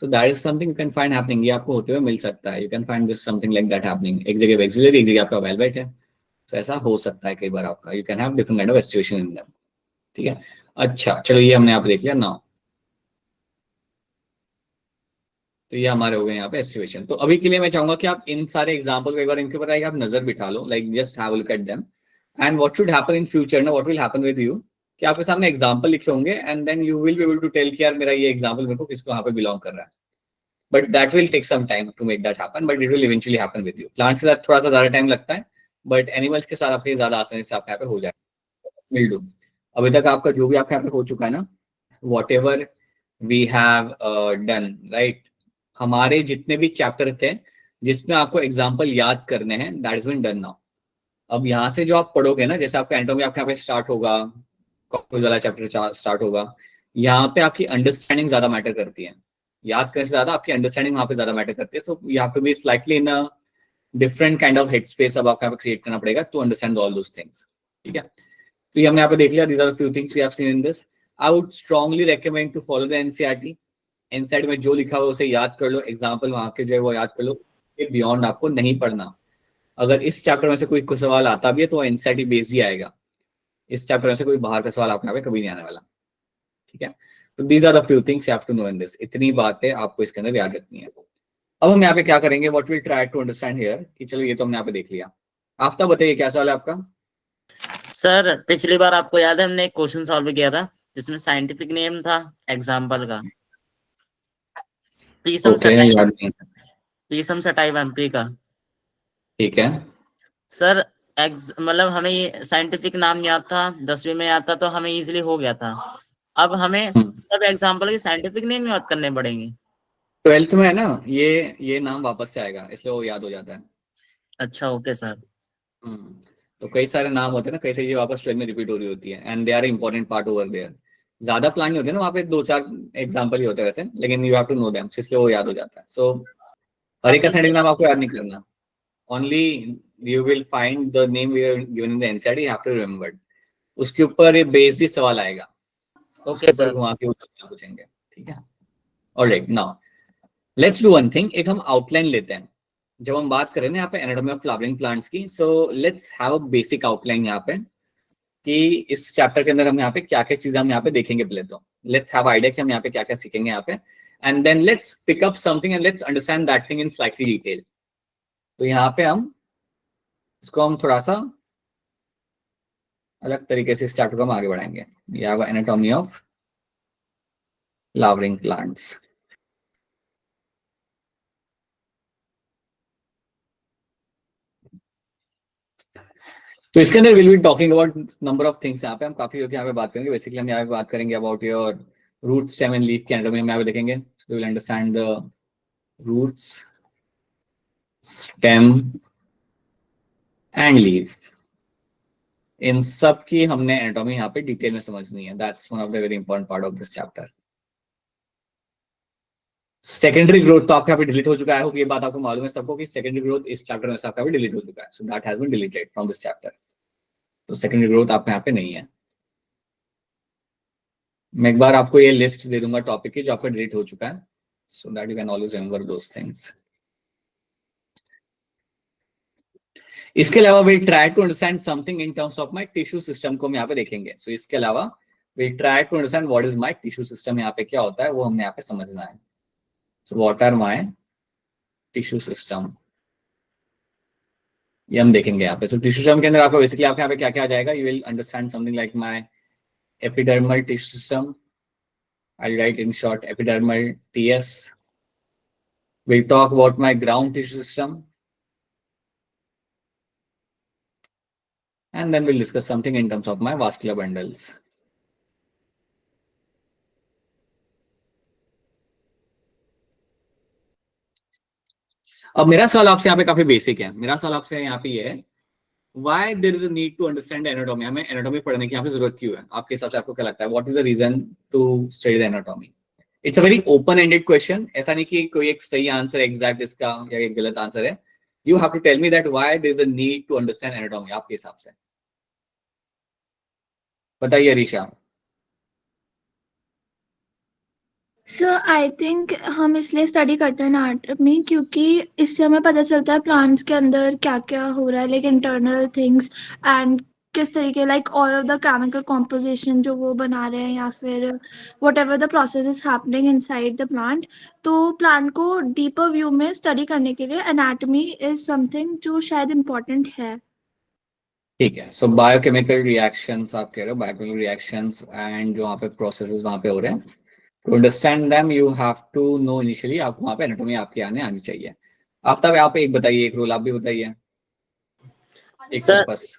So that is something you can find happening, ये आपको होते हुए मिल सकता है। You can find this something like that happening. एक जगह एक्सिलरी, एक जगह आपका वेलवेट है, तो ऐसा हो सकता है कई बार आपका। You can have different kind of aestivation in them. ठीक है, अच्छा चलो ये हमने यहाँ पे देख लिया ना। तो ये हमारे हो गए यहाँ पे एस्टिवेशन। तो अभी के लिए मैं चाहूंगा कि आप इन सारे एग्जांपल को एक बार इनके ऊपर आएगा आप नजर बिठा लो, like just have a look at them and what should happen in future ना, what will happen with you कि आपके सामने एग्जांपल लिखे होंगे and then you will be able to tell कि यार मेरा ये एग्जांपल मेरे को किसको यहाँ पे बिलोंग कर रहा है। But that will take some time to make that happen, but it will eventually happen with you. Plants के साथ थोड़ा सा ज्यादा टाइम लगता है, बट एनिमल्स के साथ आपके ज्यादा आसानी से आपके यहाँ पे हो जाएगा। Will do. अभी तक आपका जो भी आपके यहाँ पे हो चुका है ना, whatever we have done, right, हमारे जितने भी चैप्टर थे जिसमें आपको एग्जाम्पल याद करने हैं, that is been done now. अब यहाँ से जो आप पढ़ोगे ना, जैसे आपका एंटोमी आपके यहाँ पे स्टार्ट होगा, कॉकरोच वाला चैप्टर स्टार्ट होगा, यहाँ पे आपकी अंडरस्टैंडिंग ज्यादा मैटर करती है। याद करने से ज्यादा आपकी अंडरस्टैंडिंग वहाँ पे ज्यादा मैटर करती है। So you have to be slightly in a different kind of head space अब आपको यहाँ पे क्रिएट करना पड़ेगा to understand all those things. ठीक है, तो ये हमने यहाँ पे देख लिया, these are few things we have seen in this. I would strongly recommend to follow the NCERT. NCERT में जो लिखा हुआ है उसे याद कर लो, एग्जाम्पल वहां के जो है वो याद कर लो, बियॉन्ड आपको नहीं पढ़ना। अगर इस चैप्टर में से कोई सवाल आता भी है तो एनसीईआरटी बेस्ड ही आएगा। इस चैप्टर में से कोई बाहर का सवाल आपके यहाँ पे कभी नहीं आने वाला। ठीक है, तो these are the few things you have to know in this. इतनी बातें आपको इसके अंदर याद रखनी है। अब हम यहाँ पे क्या करेंगे, what will try to understand here, कि चलो ये तो हमने यहाँ पे देख लिया। आफ्ताब बताइए क्या सवाल है आपका?
सर पिछली बार आपको याद है हमने एक क्वेश्चन सॉल्व किया था जिसमें साइंटिफिक नेम था एग्जाम्पल का, पीसम
ओके,
सटाई,
याद नहीं है।
पीसम सटाई वैम्पी का।
ठीक है।
सर मतलब हमें ये साइंटिफिक नाम याद था, 10वीं में याद था तो हमें इजीली हो गया था। अब हमें सब एग्जाम्पल के साइंटिफिक नेम याद करने पड़ेंगे।
12th में है ना, ये नाम वापस से आएगा इसलिए वो याद हो जाता है।
अच्छा ओके सर।
तो कई सारे नाम होते हैं ना, कई सारी चीजें वापस 12 में रिपीट हो रही होती है, and they are important part over there. ज्यादा प्लान नहीं होते ना वहाँ पे, 2-4 एग्जाम्पल ही होते हैं वैसे, लेकिन you have to know them, इसलिए वो याद हो जाता है। सो हर एक का साइंटिफिक नाम आपको याद नहीं करना, only you will find the name given in the NCERT, you have to remember. उसके ऊपर ये बेस्ड ही सवाल आएगा,
ओके
उसके ऊपर
सर।
घुमा के वो सवाल पूछेंगे। ठीक है, alright. Now let's do one thing, एक हम आउटलाइन लेते हैं। जब हम बात करें ना यहाँ पे एनाटॉमी ऑफ फ्लावरिंग प्लांट्स की, so let's have a basic outline यहाँ पे, कि इस चैप्टर के अंदर हम यहाँ पे क्या क्या चीजें हम यहाँ पे देखेंगे। पहले तो लेट्स हैव आइडिया कि हम यहाँ पे क्या क्या सीखेंगे यहाँ पे, and then let's pick up something and let's understand that thing in slightly detail. तो यहाँ पे हम इसको हम थोड़ा सा अलग तरीके से इस चैप्टर को हम आगे बढ़ाएंगे। ये have anatomy of flowering plants. तो इसके अंदर will be talking about number of things. यहाँ पे हम काफी यहाँ पे बात करेंगे। बेसिकली हम यहाँ पे बात करेंगे about your root, stem and leaf की एनाटॉमी हम यहाँ पे देखेंगे। So will understand the roots, stem and leaf, इन सब की हमने एनाटॉमी यहाँ पे डिटेल में समझनी है। That's one of the very important part of this chapter. Secondary growth तो आपका यहाँ पे डिलीट हो चुका है। होप ये बात आपको मालूम है सबको कि सेकेंडरी ग्रोथ इस चैप्टर में से आपका भी डिलीट हो चुका है। So that has been deleted from this chapter. तो सेकेंडरी ग्रोथ आपका यहाँ पे नहीं है। मैं एक बार आपको ये लिस्ट दे दूंगा टॉपिक की जो आपका डिलीट हो चुका है, so that you can always remember those things. इसके अलावा will try to understand something in terms of my tissue system को हम यहाँ पे देखेंगे। सो इसके अलावा will try to understand what is my tissue system, यहाँ पे क्या होता है वो हमने यहाँ पे समझना है। So what are my tissue system, ये हम देखेंगे यहाँ पे। सो टिश्यू सिस्टम के अंदर आपको बेसिकली आपके यहाँ पे क्या क्या आ जाएगा, you will understand something like my epidermal tissue system, I'll write in short epidermal TS. We'll talk about my ground tissue system, and then we'll discuss something in terms of my vascular bundles. अब मेरा सवाल आपसे यहाँ पे काफी basic है। मेरा सवाल आपसे यहाँ पे ये है, why there is a need to understand anatomy? हमें एनाटॉमी पढ़ने की यहाँ पे जरूरत क्यों है? आपके हिसाब से आपको क्या लगता है? What is the reason to study the anatomy? It's a very open-ended question. ऐसा नहीं कि कोई एक सही आंसर एग्जैक्ट इसका या एक गलत आंसर है। You have to tell me that why there is a need to understand anatomy आपके हिसाब से। बताइए ऋषा।
सर आई थिंक हम इसलिए स्टडी करते हैं एनाटॉमी क्योंकि इससे हमें पता चलता है प्लांट्स के अंदर क्या क्या हो रहा है, लाइक इंटरनल थिंग्स एंड किस तरीके, like all of the chemical composition जो वो बना रहे हैं या फिर what ever the process is happening inside the plant. तो प्लांट को डीपर व्यू में स्टडी करने के लिए एनाटॉमी इज समथिंग जो शायद इम्पोर्टेंट है।
ठीक है। सो बायोकेमिकल रिएक्शंस आप कह रहे हो, बायोकेमिकल रिएक्शंस एंड जो वहाँ पे प्रोसेसेस वहाँ पे हो रहे हैं, to understand them you have to know initially, आपको वहाँ पे एनाटॉमी आपके आनी चाहिए। आफ्ताब आप एक बताइए, एक रूल आप भी बताइए, एक
सर
पर्पस।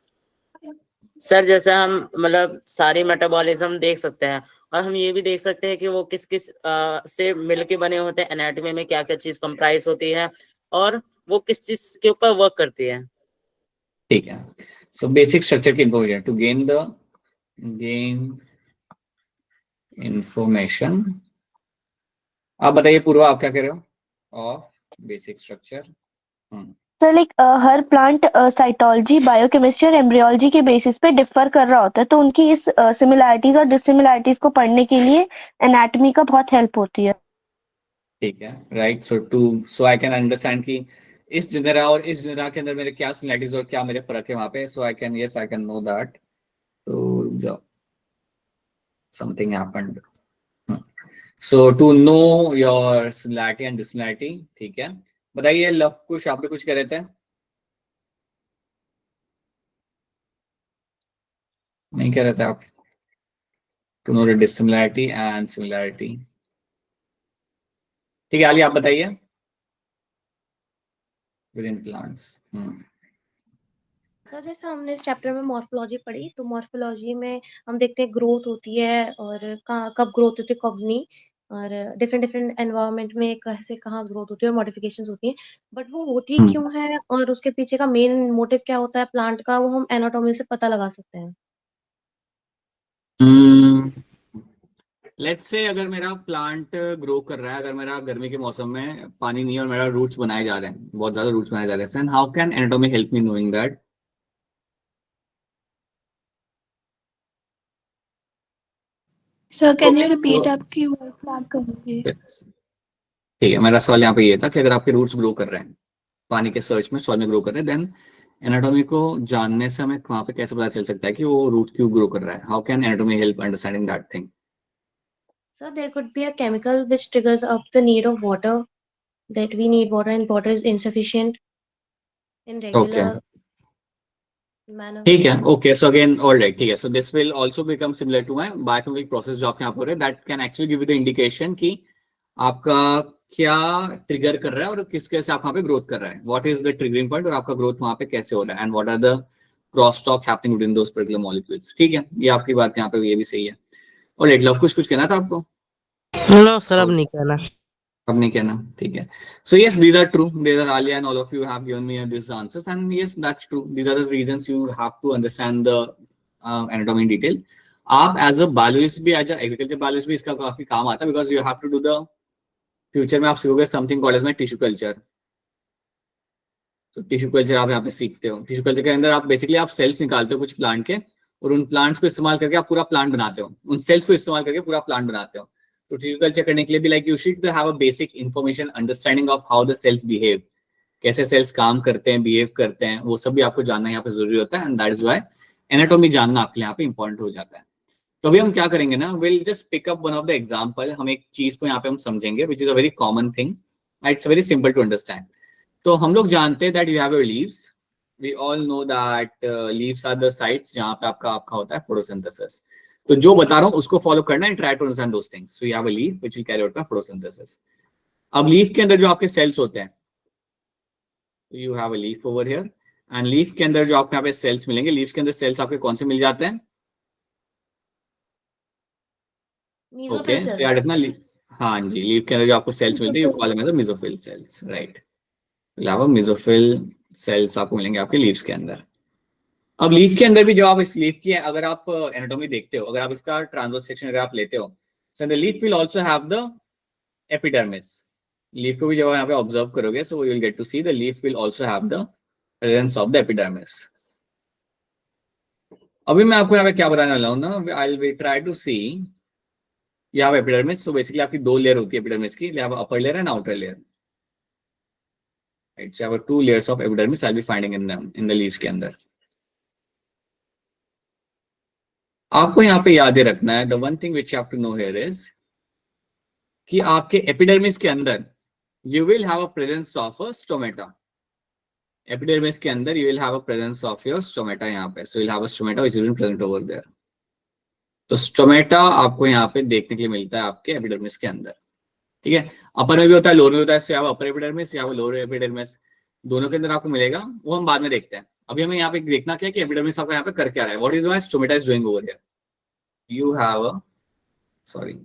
सर जैसे हम मतलब सारी मेटाबॉलिज्म देख सकते हैं और हम ये भी देख सकते हैं कि वो किस किस से मिलके बने होते हैं, एनाटॉमी में क्या क्या चीज कंप्राइज होती है और वो किस चीज के ऊपर वर्क करती है।
ठीक है। सो बेसिक स्ट्रक्चर की इंफॉर्मेशन टू गेन इंफॉर्मेशन। आप बताइए पूर्वा, आप क्या कह रहे हो of basic structure?
Sir like her plant cytology, biochemistry और एम्ब्रियोलॉजी के बेसिस पे डिफर कर रहा होता है, तो उनकी इस सिमिलैरिटीज और डिससिमिलैरिटीज को पढ़ने के लिए एनाटॉमी का बहुत हेल्प होती है।
ठीक है, right. So I can understand कि इस जनरा और इस जनरा के अंदर मेरे क्या सिमिलैरिटीज और क्या मेरे फर्क है वहां पे। So I can know that तो something happened. So to know your similarity and dissimilarity, ठीक है। बताइए लव कुश, आप भी कुछ कह रहे थे? नहीं कह रहे थे आप? To know the dissimilarity and similarity, ठीक है। आलिया आप बताइए विद इन प्लांट्स।
सर जैसे हमने इस चैप्टर में मॉर्फोलॉजी पढ़ी, तो मॉर्फोलॉजी में हम देखते हैं ग्रोथ होती है और कहाँ कब ग्रोथ होती है कब नहीं, और डिफरेंट डिफरेंट एनवायरनमेंट में कैसे कहाँ ग्रोथ होती है और मॉडिफिकेशंस होती हैं, बट वो होती क्यों है और उसके पीछे का मेन मोटिव क्या होता है प्लांट का, वो हम एनाटॉमी से पता लगा सकते हैं।
लेट्स से अगर मेरा प्लांट ग्रो कर रहा है, अगर मेरा गर्मी के मौसम में पानी नहीं है और मेरा रूट्स बनाए जा रहे हैं, बहुत ज्यादा रूट्स बनाए जा रहे हैं, how can anatomy help me knowing that?
Sir can you
okay
repeat, आपकी वर्ड क्लैप कर दीजिए।
ठीक है, मेरा सवाल यहाँ पे ये था कि अगर आपके रूट्स ग्रो कर रहे हैं पानी के सर्च में, सॉइल में ग्रो कर रहे हैं, देन एनाटॉमी को जानने से हमें वहां पे कैसे पता चल सकता है कि वो रूट क्यों ग्रो कर रहा है? How can anatomy help understanding that thing?
So there could be a chemical which triggers up the need of water, that we need water and water is insufficient in
okay,
regular manner.
ठीक है। Okay, so again alright, ठीक है। So this will also become similar to my biochemical process जो आप यहाँ पर हो रहे हैं, that can actually give you the indication कि आपका क्या ट्रिगर कर रहा है और किस कैसे आप वहाँ पे ग्रोथ कर रहा है, what is the triggering point और आपका ग्रोथ वहाँ पे कैसे हो रहा है, and what are the cross talk happening within those particular molecules. ठीक है, ये आपकी बात यहाँ पे ये भी सही है। और लव कुछ कहना था आपको?
नो सर, अब नहीं कहना।
अब नहीं कहना, ठीक है। So yes, these are true, these are Alia and all of you have given me these answers, and yes, that's true, these are the reasons you have to understand the anatomy in detail. आप as a biologist भी, as a agriculture biologist भी इसका काफी काम आता है, because you have to do the future में आप सीखोगे समथिंग कॉल्ड एज में टिश्यू कल्चर। तो टिश्यू कल्चर आप यहाँ पे सीखते हो। टिश्यू कल्चर के अंदर आप बेसिकली आप सेल्स निकालते हो कुछ प्लांट के, और उन प्लांट्स को इस्तेमाल करके आप पूरा प्लांट बनाते हो, उन सेल्स को इस्तेमाल करके पूरा प्लांट बनाते हो। तो टिश्यू कल्चर करने के लिए भी like you should have a basic information understanding of how the cells behave, कैसे सेल्स काम करते हैं, बिहेव करते हैं, वो सब भी आपको जानना यहाँ पे जरूरी होता है, and that is why anatomy जानना आपके यहाँ पे इंपॉर्टेंट हो जाता है। तो अभी हम क्या करेंगे ना, will just pick up one of the example, हम एक चीज को यहाँ पे हम समझेंगे which is a very common thing, it's very simple to understand. तो हम लोग जानते हैं that you have your leaves, we all know that leaves are the sites जहाँ पे आपका होता है फोटोसिंथेसिस। तो जो बता रहा हूँ उसको फॉलो करना and try to understand those things. So you have a leaf which will carry out the photosynthesis. अब लीफ के अंदर जो आपके सेल्स होते हैं, you have a leaf over here, and leaf के अंदर जो आपको यहाँ पे सेल्स मिलेंगे, लीव्स के अंदर सेल्स आपके कौन से मिल जाते हैं? ओके,
Mesophyll
सो
cells.
याद रखना, हाँ जी, लीफ के अंदर जो आपको सेल्स मिलते हैं you call them as a mesophyll cells, right. अलावा मेसोफिल सेल्स आपको मिलेंगे आपके लीव्स के अंदर। अब लीफ के अंदर भी जब आप इस लीफ की अगर आप एनाटॉमी देखते हो, अगर आप इसका ट्रांसवर्स सेक्शन अगर आप लेते हो, so the leaf will also have the epidermis. Leaf को भी जब आप यहाँ पे ऑब्जर्व करोगे, so you will get to see the leaf will also have the presence of the epidermis. अभी मैं आपको यहाँ पे क्या बताने वाला हूँ ना, I will try to see you have epidermis. So basically आपकी दो लेयर होती है epidermis की, you have upper layer and outer layer, right? So you have two layers of epidermis I'll be finding in them in the leaves के अंदर। आपको यहाँ पे याद रखना है, the one thing which you have to know here is कि आपके epidermis के अंदर you will have a presence of a stomata। epidermis के अंदर you will have a presence of your stomata यहाँ पे, so you'll have a stomata which is present over there। तो stomata आपको यहाँ पे देखने के लिए मिलता है आपके एपिडर्मिस के अंदर, ठीक है। अपर में भी होता है, लोअर में होता है, सो यहाँ अपर एपिडर्मिस, यहाँ लोअर एपिडर्मिस, दोनों के अंदर आपको मिलेगा, वो हम बाद में देखते हैं। अभी हमें यहाँ पे देखना क्या है कि एपिडर्मिस आपका यहाँ पे कर क्या रहा है, what is why stomata is doing over here. You have a sorry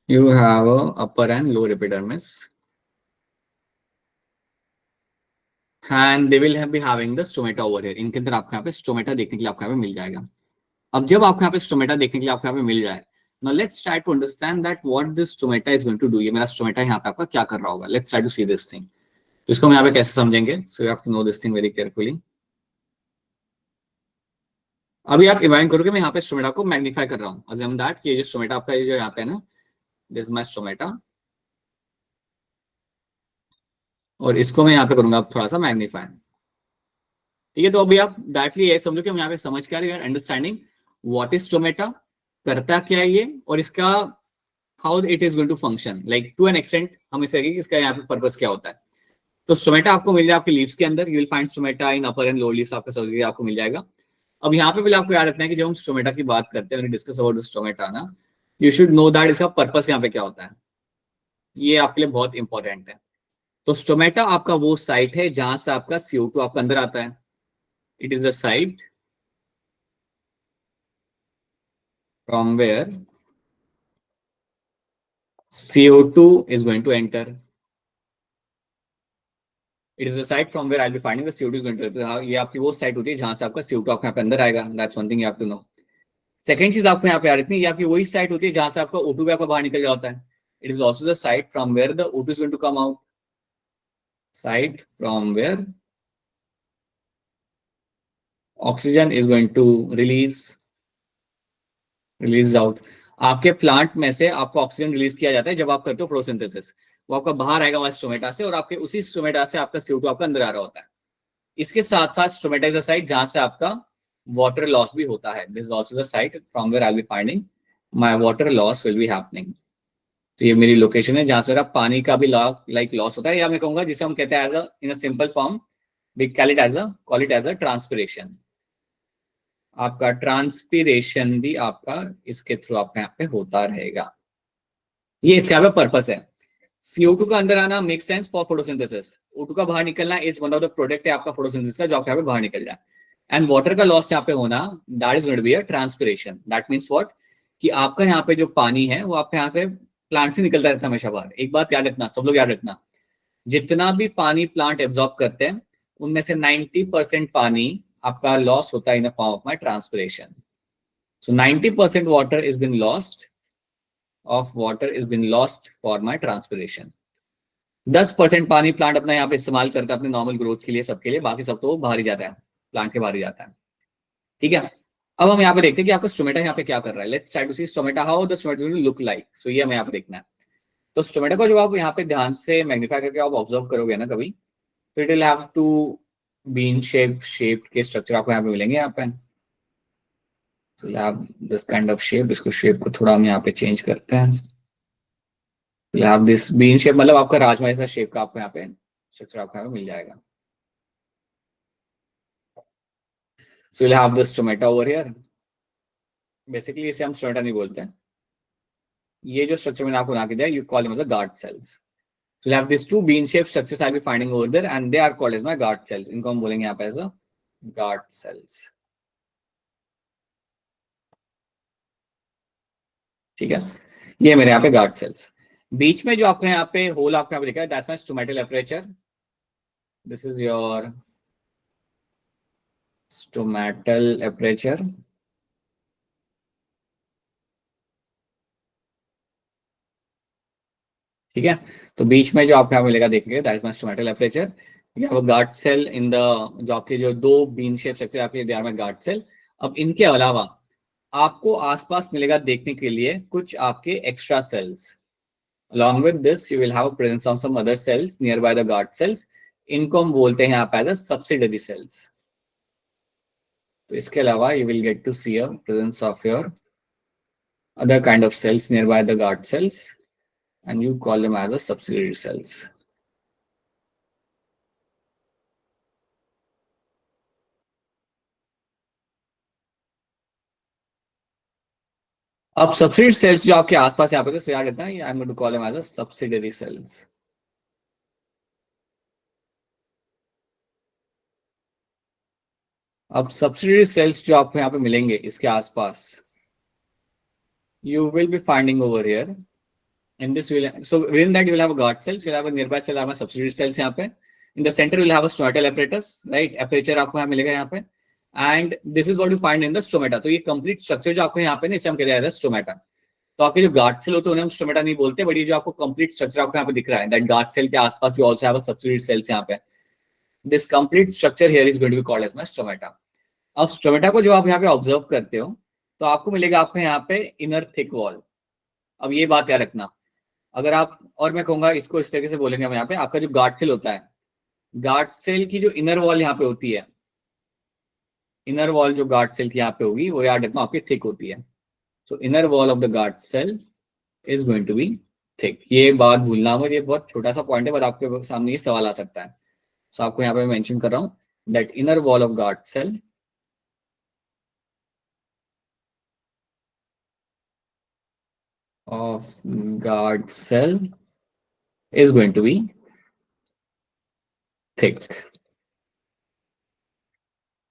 you have a upper and lower epidermis, and they will be having the stomata over here। इनके अंदर आपको यहाँ पे स्टोमेटा देखने के लिए आपको यहाँ पे मिल जाएगा। अब जब आपको यहाँ पे स्टोमेटा देखने के लिए आपको यहाँ पे मिल जाए, now let's try to understand that what this stomata is going to do। ये मेरा स्टोमेटा यहाँ पे आपका क्या कर रहा होगा, let's try to see this thing। तो इसको हम यहाँ पे कैसे समझेंगे, so you have to know this thing very carefully। अभी आप इमेजिन करोगे मैं यहाँ पे स्टोमेटा को मैग्नीफाई कर रहा हूँ, assume that कि ये जो स्टोमेटा आपका ये जो यहाँ पे है ना, this is my stomata, और इसको मैं यहाँ पे करूंगा थोड़ा सा मैग्नीफाई, ठीक है। तो अभी आप डायरेक्टली ये समझो कि हम यहाँ पे समझ क्या रहे हैं, अंडरस्टैंडिंग व्हाट इज स्टोमेटा, करता क्या है ये, और इसका how it is going to function, like to an extent हम इसे कि इसका यहाँ पे पर्पस क्या होता है। तो स्टोमेटा आपको मिल जाएगा आपके लीव्स के अंदर, you will find stomata in upper and lower leaves, आपका समझ आपको मिल जाएगा। अब यहाँ पे पहले आपको याद रखना है कि जब हम स्टोमेटा की बात करते हैं, डिस्कस अबाउट स्टोमेटा ना, यू शुड नो दैट इसका पर्पस यहाँ पे क्या होता है, ये आपके लिए बहुत इंपॉर्टेंट है। तो स्टोमेटा आपका वो साइट है जहां से आपका CO2 आपका अंदर आता है। It is a site from where CO2 is going to enter. It is a site from where I'll be finding the CO2 is going to enter. ये आपकी वो साइट होती है जहां से आपका CO2 आपके यहाँ पे अंदर आएगा। That's one thing you have to know. Second चीज आपको यहाँ पे आ रही है, ये आपकी वही साइट होती है जहां से आपका O2 भी आपका बाहर निकल जाता है। It is also the site from where the O2 is going to come out. Site from where oxygen is going to release out. आपके प्लांट में से आपको ऑक्सीजन रिलीज किया जाता है जब आप करते हो फोटोसिंथेसिस, वो आपका बाहर आएगा वहां स्टोमेटा से, और आपके उसी स्टोमेटा से आपका CO2 आपका अंदर आ रहा होता है। इसके साथ साथ स्टोमेटा इज अ साइट जहां से आपका वाटर लॉस भी होता है। This is also the site from where I will be finding my water loss will be happening. तो ये मेरी लोकेशन है जहां से मेरा पानी का भी लॉस होता है, या मैं कहूंगा जिसे हम कहते हैं as a in a simple form we call it as a transpiration. आपका ट्रांसपिरेशन भी आपका इसके थ्रू आपका यहाँ पे होता रहेगा। ये इसका यहाँ पे पर्पस है। CO2 का अंदर आना make sense for photosynthesis, O2 का बाहर निकलना is one of the product है आपका फोटोसिंथेसिस का जो आपके यहाँ पे बाहर निकल जाए। एंड वाटर का लॉस यहाँ पे होना, that is going to be a transpiration. That means what, कि आपका यहाँ पे जो पानी है वो आपके यहाँ पे प्लांट से निकलता रहता है हमेशा बाहर। एक बात याद रखना, सब लोग याद रखना, जितना भी पानी प्लांट एब्जॉर्ब करते हैं उनमें से 90% पानी आपका लॉस होता है in the form of my transpiration. So 90% water is been lost for my transpiration. 10% पानी प्लांट अपना यहाँ पे इस्तेमाल करता है अपने नॉर्मल ग्रोथ के लिए, सबके लिए, बाकी सब तो बाहर ही जाता है, प्लांट के बाहर ही जाता है। ठीक है, अब हम यहाँ पे देखते हैं कि आपका स्टोमेटा यहाँ पे क्या कर रहा है। Let's try to see stomata how the stomata will look like. So ये हमें यहाँ पे देखना है। तो स्टोमेटा को जब आप यहाँ पे ध्यान से मैग्नीफाई करके आप ऑब्जर्व करोगे ना कभी, तो it will have two bean shaped के स्ट्रक्चर आपको यहाँ पे मिलेंगे। यहाँ पे so you have this kind of shape, इसको शेप को थोड़ा हम यहाँ पे चेंज करते हैं। you have this bean shape, मतलब आपका राजमा जैसा शेप का आपको यहाँ पे स्ट्रक्चर आपको यहाँ पे मिल जाएगा। so you'll have this stomata over here. Basically इसे हम स्टोमेटा नहीं बोलते हैं, ये जो स्ट्रक्चर मैंने आपको बना के दिया you call them as a guard cells. so you'll have these two bean shaped structures I'll be finding over there and they are called as my guard cells. इनको हम बोलेंगे यहाँ पे as a guard cells। ठीक है, ये मेरे यहाँ पे गार्ड सेल्स। बीच में जो आपको यहाँ पे होल आपको यहाँ पे दिखा है, that's my stomatal aperture. This is your stomatal aperture. ठीक है, तो बीच में जो आपको यहाँ पे मिलेगा देखिए, that is my stomatal aperture. You have a guard cell in the, जो आपके जो दो बीन शेप स्ट्रक्चर आपके they are my guard cell. अब इनके अलावा आपको आसपास मिलेगा देखने के लिए कुछ आपके extra cells. Along with this, you will have a presence of some other cells nearby the guard cells. इनको हम बोलते हैं यहाँ पे as a subsidiary cells. तो इसके अलावा you will get to see a presence of your other kind of cells nearby the guard cells, and you call them as a subsidiary cells. अब सब्सिडियरी सेल्स जो आपके आसपास यहाँ पे, तो याद रखना है, I am going to call them as a subsidiary cells. अब सब्सिडियरी सेल्स जो आपको यहाँ पे मिलेंगे इसके आसपास, you will be finding over here, and this will, so within that you will have a guard cells, you will have a nearby cell, are my subsidiary cells यहाँ पे। In the center you will have a stomatal apparatus, right? Aperture आपको यहाँ मिलेगा यहाँ पे, and this is what you find in the stomata। तो ये complete structure जो आपको यहाँ पे ना, इसे हम कहते हैं स्टोमेटा। तो आपके जो गार्ड सेल होते हैं उन्हें हम स्टोमेटा नहीं बोलते, बट ये जो आपको कंप्लीट स्ट्रक्चर आपको यहाँ पे दिख रहा है, दैट गार्ड सेल के आसपास you also have a subsidiary cells यहाँ पे। This complete structure here is going to be called as my stomata. अब स्टोमेटा को जो आप यहाँ पे ऑब्जर्व करते हो, तो आपको मिलेगा आपको यहाँ पे इनर थिक वॉल। अब ये बात याद रखना, अगर आप, और मैं कहूंगा इसको इस तरीके से बोलेंगे हम यहाँ पे, आपका जो गार्ड सेल होता है, गार्ड सेल की जो इनर वॉल यहाँ पे होती है, इनर वॉल जो गार्ड सेल की यहाँ पे होगी वो याद रखना आपकी थिक होती है. So inner wall of the guard cell is going to be thick. ये बात भूलना मत, ये बहुत छोटा सा पॉइंट है पर आपके सामने ये सवाल आ सकता है. सो आपको यहाँ पे मेंशन कर रहा हूँ that inner wall of guard cell is going to be thick.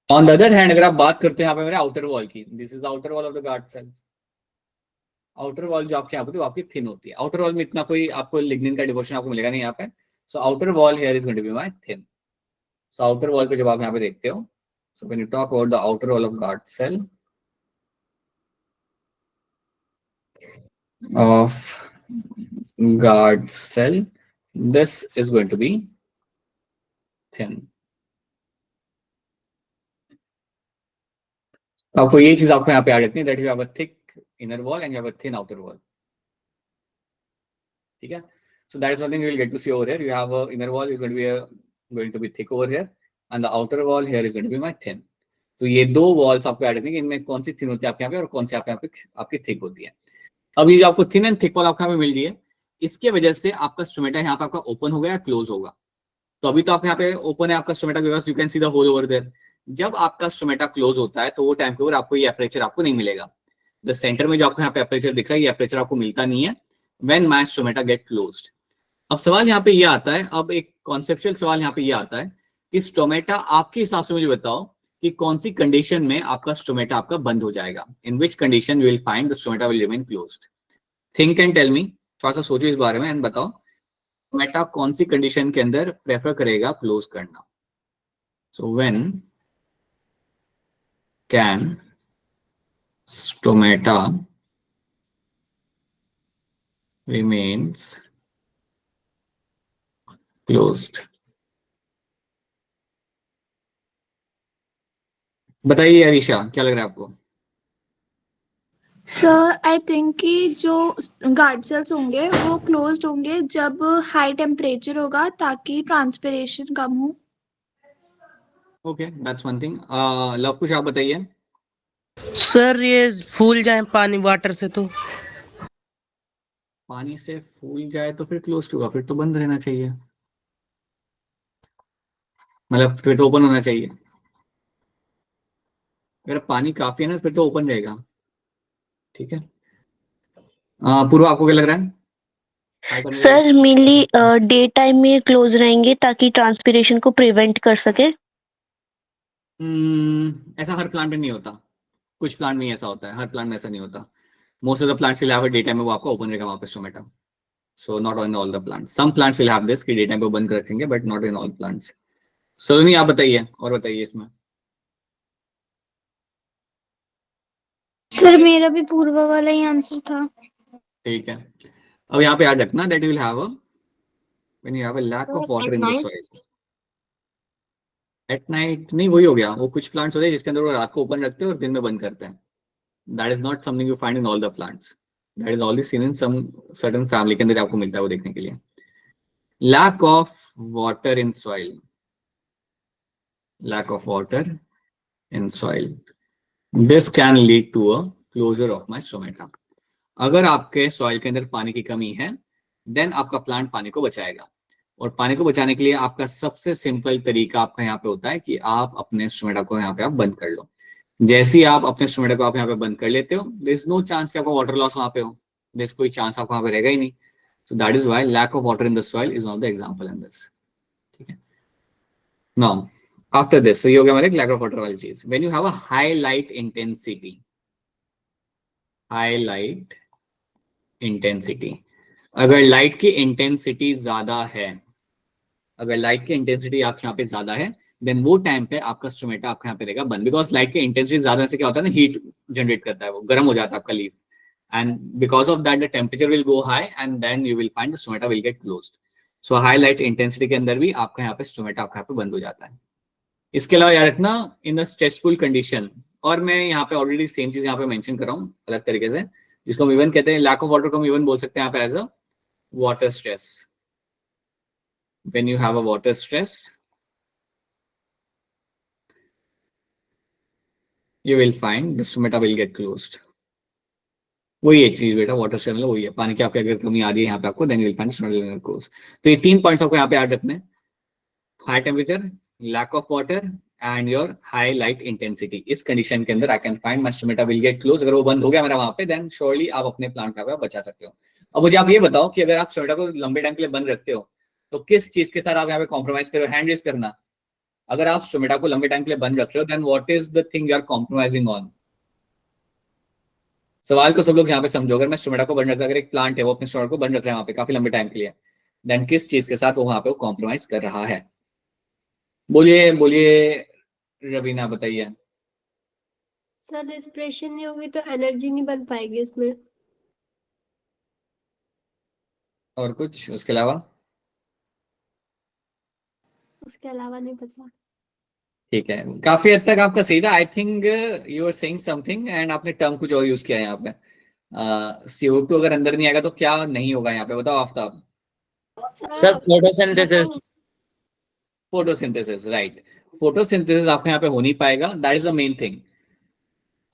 On the other hand, अगर आप बात करते हैं यहाँ पे मेरे आउटर वॉल की, this is outer wall of the guard cell. Outer wall जो आपके यहाँ पे वो आपकी थिन होती है. आउटर वॉल में इतना कोई आपको लिग्निन का डिवोशन आपको मिलेगा नहीं यहाँ पे. So outer wall here is going to be my thin. So outer wall पे जब आप यहाँ पे देखते हो, so when you talk about the outer wall of guard cell this is going to be thin. आपको ये चीज आपको यहाँ पे याद रखनी है that you have a thick inner wall and you have a thin outer wall. ठीक है. So that is something you will get to see over here. You have a inner wall is going to be thick over here, and the outer wall here is going to be my thin. तो ये दो walls आपको याद रखनी है कि इनमें कौन सी थिन होती है आपके यहाँ पे और कौन सी आपके यहाँ पे आपकी थिक होती है. अब ये जो आपको थिन एंड थिक वॉल आपको यहाँ पे मिल रही है, इसके वजह से आपका स्टोमेटा यहाँ पे आपका ओपन हो गया, क्लोज होगा. तो अभी तो आप यहाँ पे ओपन है आपका stomata, because you can see the hole over there. जब आपका स्टोमेटा क्लोज होता है तो वो टाइम के ऊपर आपको ये एपरेचर आपको नहीं मिलेगा. द सेंटर में जो आपको यहाँ पे एपरेचर दिख रहा है, ये एपरेचर आपको मिलता नहीं है when my stomata gate closed. अब सवाल यहाँ पे ये आता है, अब एक कॉन्सेप्चुअल सवाल यहाँ पे ये आता है कि स्टोमेटा आपके हिसाब से मुझे बताओ कि कौन सी कंडीशन में आपका स्टोमेटा आपका बंद हो जाएगा. In which condition you will find the stomata will remain closed. Think and tell me, थोड़ा सा सोचो इस बारे में एंड बताओ स्टोमेटा कौन सी कंडीशन के अंदर प्रेफर करेगा क्लोज करना. So when can stomata remains closed. बताइए अरीशा, क्या लग रहा है आपको?
सर आई थिंक कि जो गार्ड सेल्स होंगे वो क्लोज्ड होंगे जब हाई टेम्परेचर होगा ताकि ट्रांसपिरेशन कम हो.
Okay, that's one thing. Love कुछ आप बताइए.
सर ये फूल जाए पानी वाटर से तो
पानी से फूल जाए तो फिर क्लोज होगा, फिर तो बंद रहना चाहिए, मतलब फिर तो ओपन होना चाहिए. अगर पानी काफी है ना फिर तो ओपन रहेगा. ठीक है. पूर्व आपको क्या लग रहा है?
सर मेनली डे टाइम में क्लोज रहेंगे ताकि ट्रांसपिरेशन को प्रिवेंट कर सके.
ऐसा हर प्लांट में नहीं होता, कुछ प्लांट में ऐसा होता है, हर प्लांट में ऐसा नहीं होता. Most of the plants will have day time में वो आपका ओपन रहेगा वहां पे stomata. So not in all the plants, some plants will have this कि डे टाइम पे बंद कर रखेंगे, but not in all plants. Saloni आप बताइए, और बताइए इसमें.
सर मेरा भी पूर्व वाला ही आंसर था.
ठीक है. अब यहाँ पे याद रखना that you will have when you have a lack
So
of water
at
in the
night?
Soil. At night नहीं, वही हो गया. वो कुछ प्लांट्स होते हैं जिसके अंदर वो रात को ओपन रखते हैं और दिन में बंद करते हैं. That is not something you find in all the plants. That is only seen in some certain family के अंदर आपको मिलता है वो देखने के लिए. Lack of water in soil. Lack of water in soil, this can lead to a closure of my stomata. अगर आपके सॉइल के अंदर पानी की कमी है देन आपका प्लांट पानी को बचाएगा. और पानी को बचाने के लिए आपका सबसे सिंपल तरीका आपका यहाँ पे होता है कि आप अपने स्टोमेटा को यहाँ पे आप बंद कर लो. जैसे ही आप अपने स्टोमेटा को आप यहाँ पे बंद कर लेते हो, देयर इज नो चांस कि आपका वाटर लॉस वहां पे हो. देयर इज कोई चांस आपको वहां पे रहेगा ही नहीं. So that is why lack of water in the soil is one of the example in this. ठीक है. नाउ आफ्टर दिस, सो ये हो गया हमारे लैक ऑफ वाटर वाली चीज. When you have a high light intensity, high light intensity, अगर light की इंटेंसिटी ज्यादा है, अगर लाइट की इंटेंसिटी आपके यहाँ पे ज्यादा है देन वो टाइम पे आपका स्टोमेटा आपके यहाँ पे रहेगा बंद. बिकॉज लाइट की इंटेंसिटी ज्यादा से क्या होता है ना, हीट जनरेट करता है, वो गर्म हो जाता है आपका leaf. And because of that the temperature will go high and then you will find the stomata will get closed. So high light intensity के अंदर भी आपका यहाँ पे स्टोमेटा आपका यहाँ पे बंद हो जाता है. इसके अलावा याद रखना इन द स्ट्रेसफुल कंडीशन, और मैं यहाँ पे ऑलरेडी सेम चीज यहाँ पे मेंशन कर रहा हूँ अलग तरीके से, जिसको हम इवन कहते हैं लैक ऑफ वाटर को हम इवन बोल सकते हैं यहाँ पे as a water stress. When you have a water stress, you will find the stomata will get closed. वही एक चीज बेटा वाटर चैनल वही है, पानी की आपके अगर कमी आ रही है यहाँ पे आपको, then you will find stomata will get closed. तो ये 3 पॉइंट्स आपको यहाँ पे याद रखने, high temperature, lack of water and your high light intensity. इस कंडीशन के अंदर I can find my stomata will get close. अगर वो बंद हो गया मेरा वहां पे, देन श्योरली आप अपने प्लांट का बचा सकते हो. अब मुझे आप ये बताओ कि अगर आप स्टोमेटा को लंबे टाइम के लिए बंद रखते हो तो किस चीज के साथ आप यहाँ पे कॉम्प्रोमाइज करो? हैंड रेज करना. अगर आप स्टोमेटा को लंबे टाइम के लिए बंद रख रहे हो, then what is the thing you are compromising on? सवाल को सब लोग यहाँ पे समझो. अगर मैं स्टोमेटा को बंद रख रहा, अगर एक प्लांट है वो अपने स्टोमेटा को बंद रख रहा है वहां पे काफी लंबे टाइम के लिए, देन किस चीज के साथ वो वहां पे कॉम्प्रोमाइज कर रहा है? बोलिए बोलिए रवीना, बताइए.
सर रेस्पिरेशन नहीं होगी तो एनर्जी नहीं बन पाएगी इसमें.
और कुछ उसके अलावा?
उसके अलावा नहीं पता.
ठीक है, काफी हद तक आपका सही था. I think you are saying something and आपने टर्म कुछ और यूज किया है यहाँ पे. CO2 अगर अंदर नहीं आएगा तो क्या नहीं होगा यहाँ पे, बताओ Aftab.
Sir photosynthesis.
Photosynthesis, right. Photosynthesis आपको यहाँ पे हो नहीं पाएगा. That is the main thing.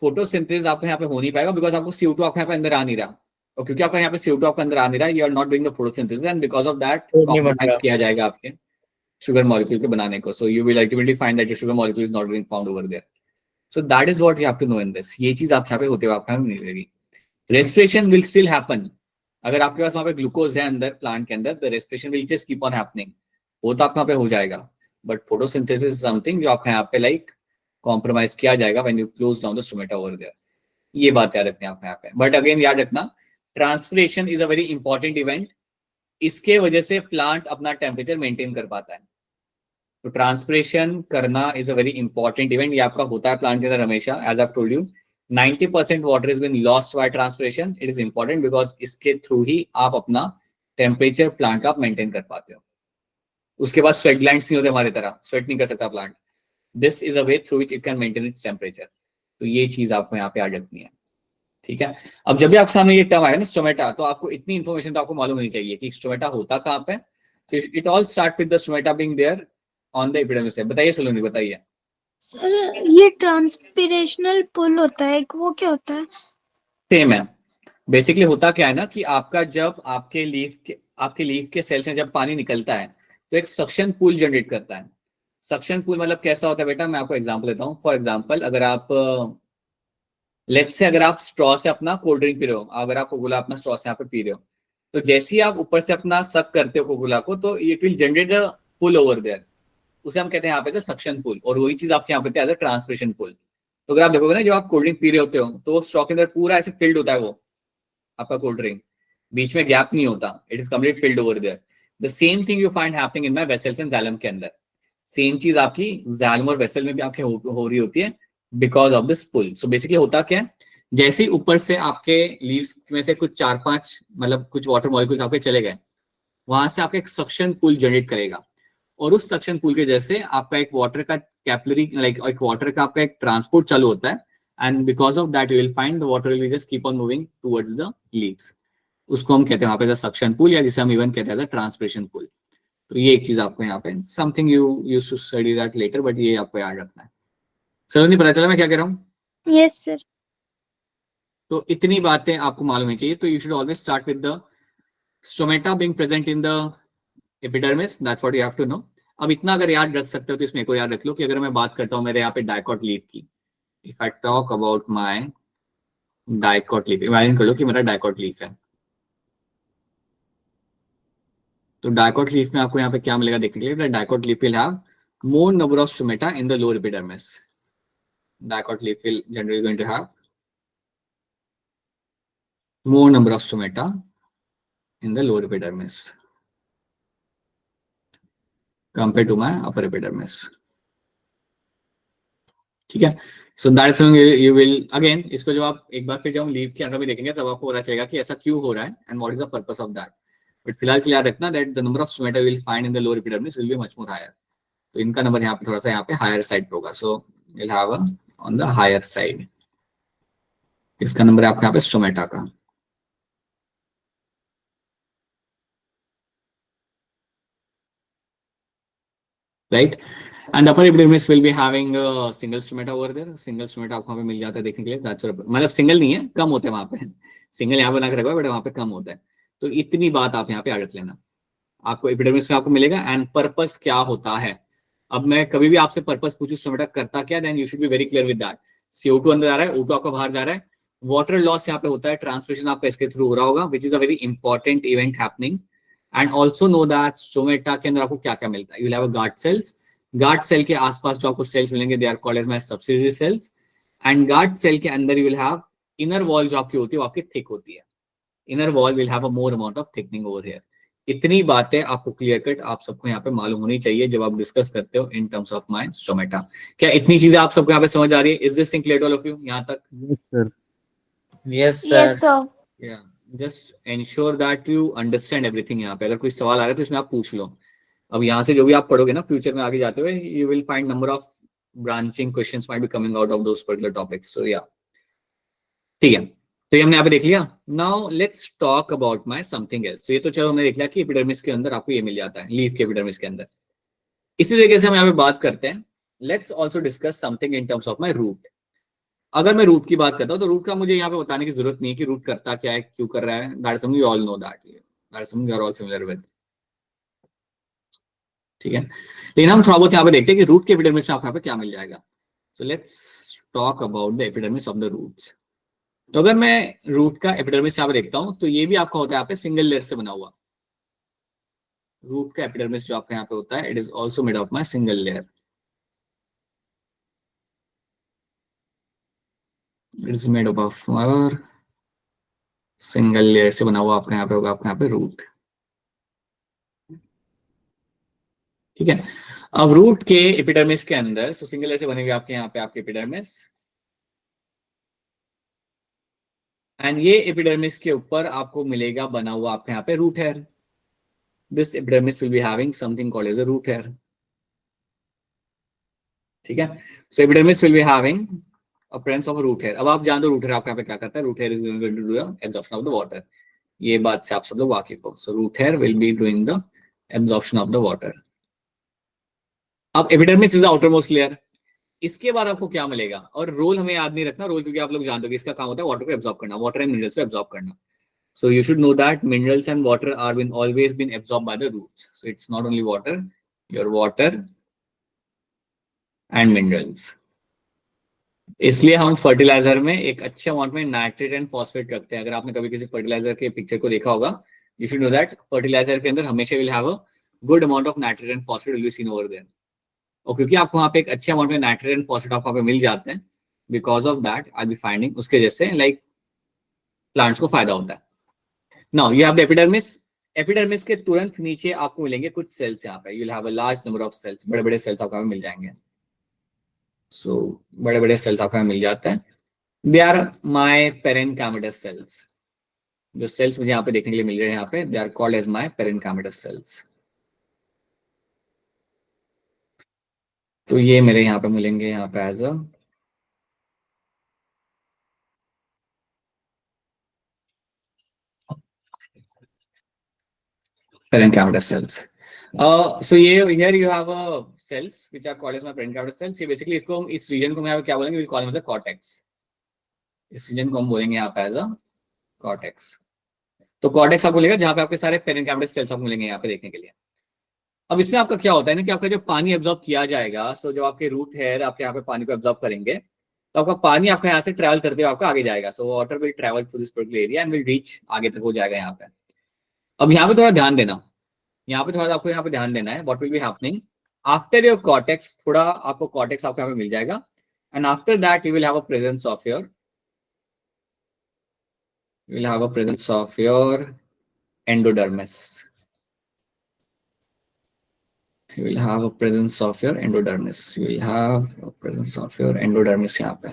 Photosynthesis आपको यहाँ पे हो नहीं पाएगा बिकॉज आपको CO2 आपके यहाँ पे अंदर आ नहीं रहा. और क्योंकि आपका यहाँ पे CO2 आपके अंदर आ नहीं रहा, you are not doing the photosynthesis and because of that compromise किया जाएगा आपके शुगर मॉलिक्यूल के बनाने को. So you will ultimately find that your sugar molecule is not being found over there. So that is what you have to know in this. ये चीज आप यहाँ पे होते हुए आपको नहीं लगेगी. Respiration will still happen. अगर आपके पास वहां पे ग्लूकोज है अंदर प्लांट के अंदर, the respiration will just keep on happening. वो तो आपका यहाँ पे हो जाएगा. बट फोटोसिंथेसिस इज समथिंग जो आपका यहाँ पे लाइक कॉम्प्रोमाइज किया जाएगा when you close down the stomata over there. ये बात याद रखनी है आप यहाँ पे. बट अगेन याद रखना, transpiration is a very important event. इसके वजह से प्लांट अपना टेम्परेचर मेंटेन कर पाता है. तो ट्रांसपिरेशन करना is a very important event. ये आपका होता है प्लांट के अंदर हमेशा. As I told you 90% water is been lost by transpiration. It is important because इसके थ्रू ही आप अपना टेम्परेचर प्लांट का मेंटेन कर पाते हो. उसके बाद स्वेट ग्लैंड्स नहीं होते हमारी तरह, स्वेट नहीं कर सकता plant. This is a way through which it can maintain its temperature. तो ये चीज आपको यहाँ पे याद रखनी है. ठीक है. अब जब भी आपके सामने ये टर्म आएगा ना स्टोमेटा, तो आपको इतनी इंफॉर्मेशन तो आपको मालूम होनी चाहिए कि स्टोमेटा होता कहाँ पे. It all start with the stomata being there on the epidermis. बताइए सलोनी, बताइए.
सर ये ट्रांसपिरेशनल पुल होता है, वो क्या होता है?
सेम है. बेसिकली होता क्या है ना कि आपका जब आपके लीफ के सेल से जब पानी निकलता है तो एक सक्शन पूल जनरेट करता है. सक्शन पूल मतलब कैसा होता है बेटा, मैं आपको एग्जांपल देता हूँ. फॉर एग्जांपल अगर आप लेट्स से अगर आप स्ट्रॉ से अपना कोल्ड ड्रिंक पी रहे हो, अगर आप कोकोला अपना स्ट्रॉ से यहाँ पे पी रहे हो, तो जैसे ही आप ऊपर से अपना सक करते हो कोकोला को, तो it will generate a pull over there. उसे हम कहते हैं यहाँ पे सक्शन पुल. और वही चीज आपके यहाँ पे एज अ ट्रांसपिरेशन पुल. तो अगर आप देखोगे ना, जब आप कोल्ड ड्रिंक पी रहे होते हो तो स्ट्रॉ के अंदर पूरा ऐसे फिल्ड होता है वो आपका कोल्ड ड्रिंक, बीच में गैप नहीं होता. It is complete filled over there. The same thing you find happening in my vessels and xylem के अंदर. सेम चीज आपकी जाइलम और वेसल में भी आपके हो रही होती है because of this pull. So basically होता क्या है, जैसे ही ऊपर से आपके लीव्स में से कुछ 4-5 मतलब कुछ वाटर मॉलिक्यूल्स आपके चले गए, वहां से आपका एक सक्शन पुल जनरेट करेगा. और उस सक्शन पुल के जैसे आपका एक वाटर का कैपिलरी लाइक एक वाटर का आपका एक ट्रांसपोर्ट चालू होता है. And because of that you will find the water will just keep on moving towards the leaves. उसको हम कहते हैं वहां पे सक्शन पुल, या जिसे हम इवन कहते हैं ट्रांसपिरेशन पुल. तो ये एक चीज आपको यहाँ पे something you should study that later, but ये आपको याद रखना है. सर नहीं पता चला मैं क्या कह रहा हूँ?
Yes sir.
तो इतनी बातें आपको मालूम होनी चाहिए. तो you should always start with the stomata being present in the epidermis. That's what you have to know. अब इतना अगर याद रख सकते हो तो इसमें को याद रख लो कि अगर मैं बात करता हूँ मेरे यहाँ पे डाइकोट लीफ की, if I talk about my dicot leaf, imagine कर लो कि मेरा डाइकोट लीफ है. तो डाइकोट लीफ में आपको यहाँ पे क्या मिलेगा देखने के लिए. Dicot leaf will have more number of stomata in the lower epidermis. Dicot leaf will generally going to have more number of stomata in the lower epidermis compared to my upper epidermis. ठीक है. So that's when you will again इसको जो आप एक बार फिर जब हम leaf के अंदर भी देखेंगे तब आपको पता चलेगा कि ऐसा क्यों हो रहा है and what is the purpose of that. But फिलहाल के लिए याद रखना that the number of stomata you will find in the lower epidermis will be much more higher. तो इनका नंबर यहाँ पे थोड़ा सा यहाँ पे higher side पे होगा. So you'll have a on the higher side. इसका नंबर है आपका यहाँ पे स्टोमेटा का. Right. And upper epidermis will be having single stomata over there, single stomata आपको वहां पे मिल जाता है देखने के लिए, दैट्स मतलब सिंगल नहीं है, कम होते हैं वहां पे, सिंगल यहाँ बना के रखा है बट वहां पे कम होता है। तो इतनी बात आप यहाँ पे याद रख लेना, आपको एपिडर्मिस में आपको मिलेगा। एंड पर्पस क्या होता है, अब मैं कभी भी आपसे पर्पस पूछूं स्टोमेटा करता क्या, then you should be very clear with that. CO2 अंदर आ रहा है, O2 आपका बाहर जा रहा है, वाटर लॉस यहाँ पे होता है, ट्रांसमिशन आपका इसके थ्रू हो रहा होगा, which is a very important event happening. And also know that stomata के अंदर आपको क्या क्या मिलता है, you have a guard cells, guard cell के आसपास जो आपको सेल्स मिलेंगे they are called as my subsidiary cells. And guard cell के अंदर you will have inner wall जो आपकी होती है वो आपकी थिक होती है, inner wall will have a more amount of thickening over here. इतनी बातें आपको क्लियर कट आप सबको यहाँ पे मालूम होनी चाहिए जब आप डिस्कस करते हो इन टर्म्स ऑफ माय स्टोमेटा। क्या इतनी चीजें आप सबको यहाँ पे समझ आ रही है? Is this thing clear to all of you यहाँ तक?
Yes sir.
Yes
Yes,
sir.
sir.
या just ensure that you understand everything. यहाँ पे अगर कोई सवाल आ रहा है तो इसमें आप पूछ लो। अब यहाँ से जो भी आप पढ़ोगे ना फ्यूचर में आगे जाते हुए, you will find number of branching questions might be coming out of those particular topics. So या ठीक है, तो ये हमने यहाँ पे देख लिया। Now let's talk about my something else. तो ये तो चलो हमने देख लिया कि एपिडर्मिस के अंदर आपको ये मिल जाता है, लीफ के एपिडर्मिस के अंदर। इसी तरीके से हम यहाँ पे बात करते हैं, let's also discuss something in terms of my root. अगर मैं रूट की बात करता हूँ तो रूट का मुझे यहाँ पे बताने की जरूरत नहीं है कि रूट करता क्या है, क्यों कर रहा है, that is something you all know, that is something you are all familiar with. ठीक है, लेकिन हम थोड़ा बहुत यहाँ पे देखते हैं कि रूट के एपिडर्मिस में आपको यहाँ पे क्या मिल जाएगा। So let's talk about the epidermis of the roots. तो अगर मैं रूट का एपिडर्मिस यहाँ पे देखता हूँ तो ये भी आपका होता है यहाँ पे सिंगल लेयर से बना हुआ। रूट का एपिडर्मिस जो आपका यहाँ पे होता है, it is also made of my single layer, it is made of और सिंगल लेयर से बना हुआ आपका यहाँ पे होगा, आपका यहाँ पे रूट। ठीक है, अब रूट के एपिडर्मिस के अंदर सिंगल लेयर से बने हुए आपके यहाँ पे आपके एपिडर्मिस, एंड ये एपिडर्मिस के ऊपर आपको मिलेगा बना हुआ आपके यहाँ पे root hair. This epidermis will be having something called as a root hair. ठीक है, so epidermis will be having appearance of root hair. अब आप जान दो रूट हेयर आपका यहाँ पे क्या करता है, root hair is going to do the absorption of the water. ये बात से आप सब लोग वाकिफ हो। So root hair will be doing the absorption of the water. अब epidermis is the outermost layer. इसके बाद आपको क्या मिलेगा, और रोल हमें याद नहीं रखना, रोल क्योंकि आप लोग जानते हो कि इसका काम होता है वाटर को एब्जॉर्ब करना, वाटर एंड मिनरल्स को एब्जॉर्ब करना। So you should know that minerals and water are always been absorbed by the roots. So it's not only water, your water and minerals. इसलिए हम फर्टिलाइजर में एक अच्छे amount में nitrate and phosphate रखते हैं। अगर आपने कभी किसी फर्टिलाइजर के पिक्चर को देखा होगा, you should know that fertilizer के अंदर हमेशा will have a good amount of nitrate and phosphate will be seen over there. और क्योंकि आपको वहाँ पे एक अच्छे अमाउंट में नाइट्रेट एंड फॉस्फेट आपको वहाँ पे मिल जाते हैं, because of that I be finding उसके जैसे लाइक प्लांट्स को फायदा होता है। Now you have the epidermis. Epidermis के तुरंत नीचे आपको मिलेंगे कुछ सेल्स, यहाँ पे you will have a large number of cells, बड़े बड़े सेल्स आपको मिल जाएंगे। सो बड़े बड़े सेल्स आपको मिल जाते हैं, दे आर माय पेरेन्काइमस सेल्स। जो सेल्स मुझे यहाँ पे देखने के लिए मिल रहे हैं यहाँ पे, they are called as my parenchymatous cells. तो ये मेरे यहाँ पे मिलेंगे यहाँ पे as a parenchymatous cells. So here you have cells which are called as my parenchymatous cells. ये basically इसको हम इस region को हम यहाँ पे क्या बोलेंगे, we'll call them as a cortex. इस region को हम बोलेंगे यहाँ पे as a cortex. तो cortex आपको मिलेगा जहाँ पे आपके सारे parenchymatous cells आपको मिलेंगे यहाँ पे देखने के लिए। अब इसमें आपका क्या होता है ना कि आपका जो पानी एब्जॉर्ब किया जाएगा, सो जब आपके रूट हेयर आपके यहाँ पे पानी को एब्जॉर्ब करेंगे तो आपका पानी आपका यहाँ से ट्रैवल करते हुए आपका आगे जाएगा। So water will travel to this particular area and will reach, आगे तक हो जाएगा यहाँ पे। अब यहाँ पे थोड़ा ध्यान देना, यहाँ पे थोड़ा आपको यहाँ पे ध्यान देना है, what will be happening after your cortex. थोड़ा आपको कॉर्टेक्स आपको यहाँ पे मिल जाएगा, and after that you will have a presence of your endodermis. You will have a presence of your endodermis. You will have a presence of your endodermis यहाँ पे।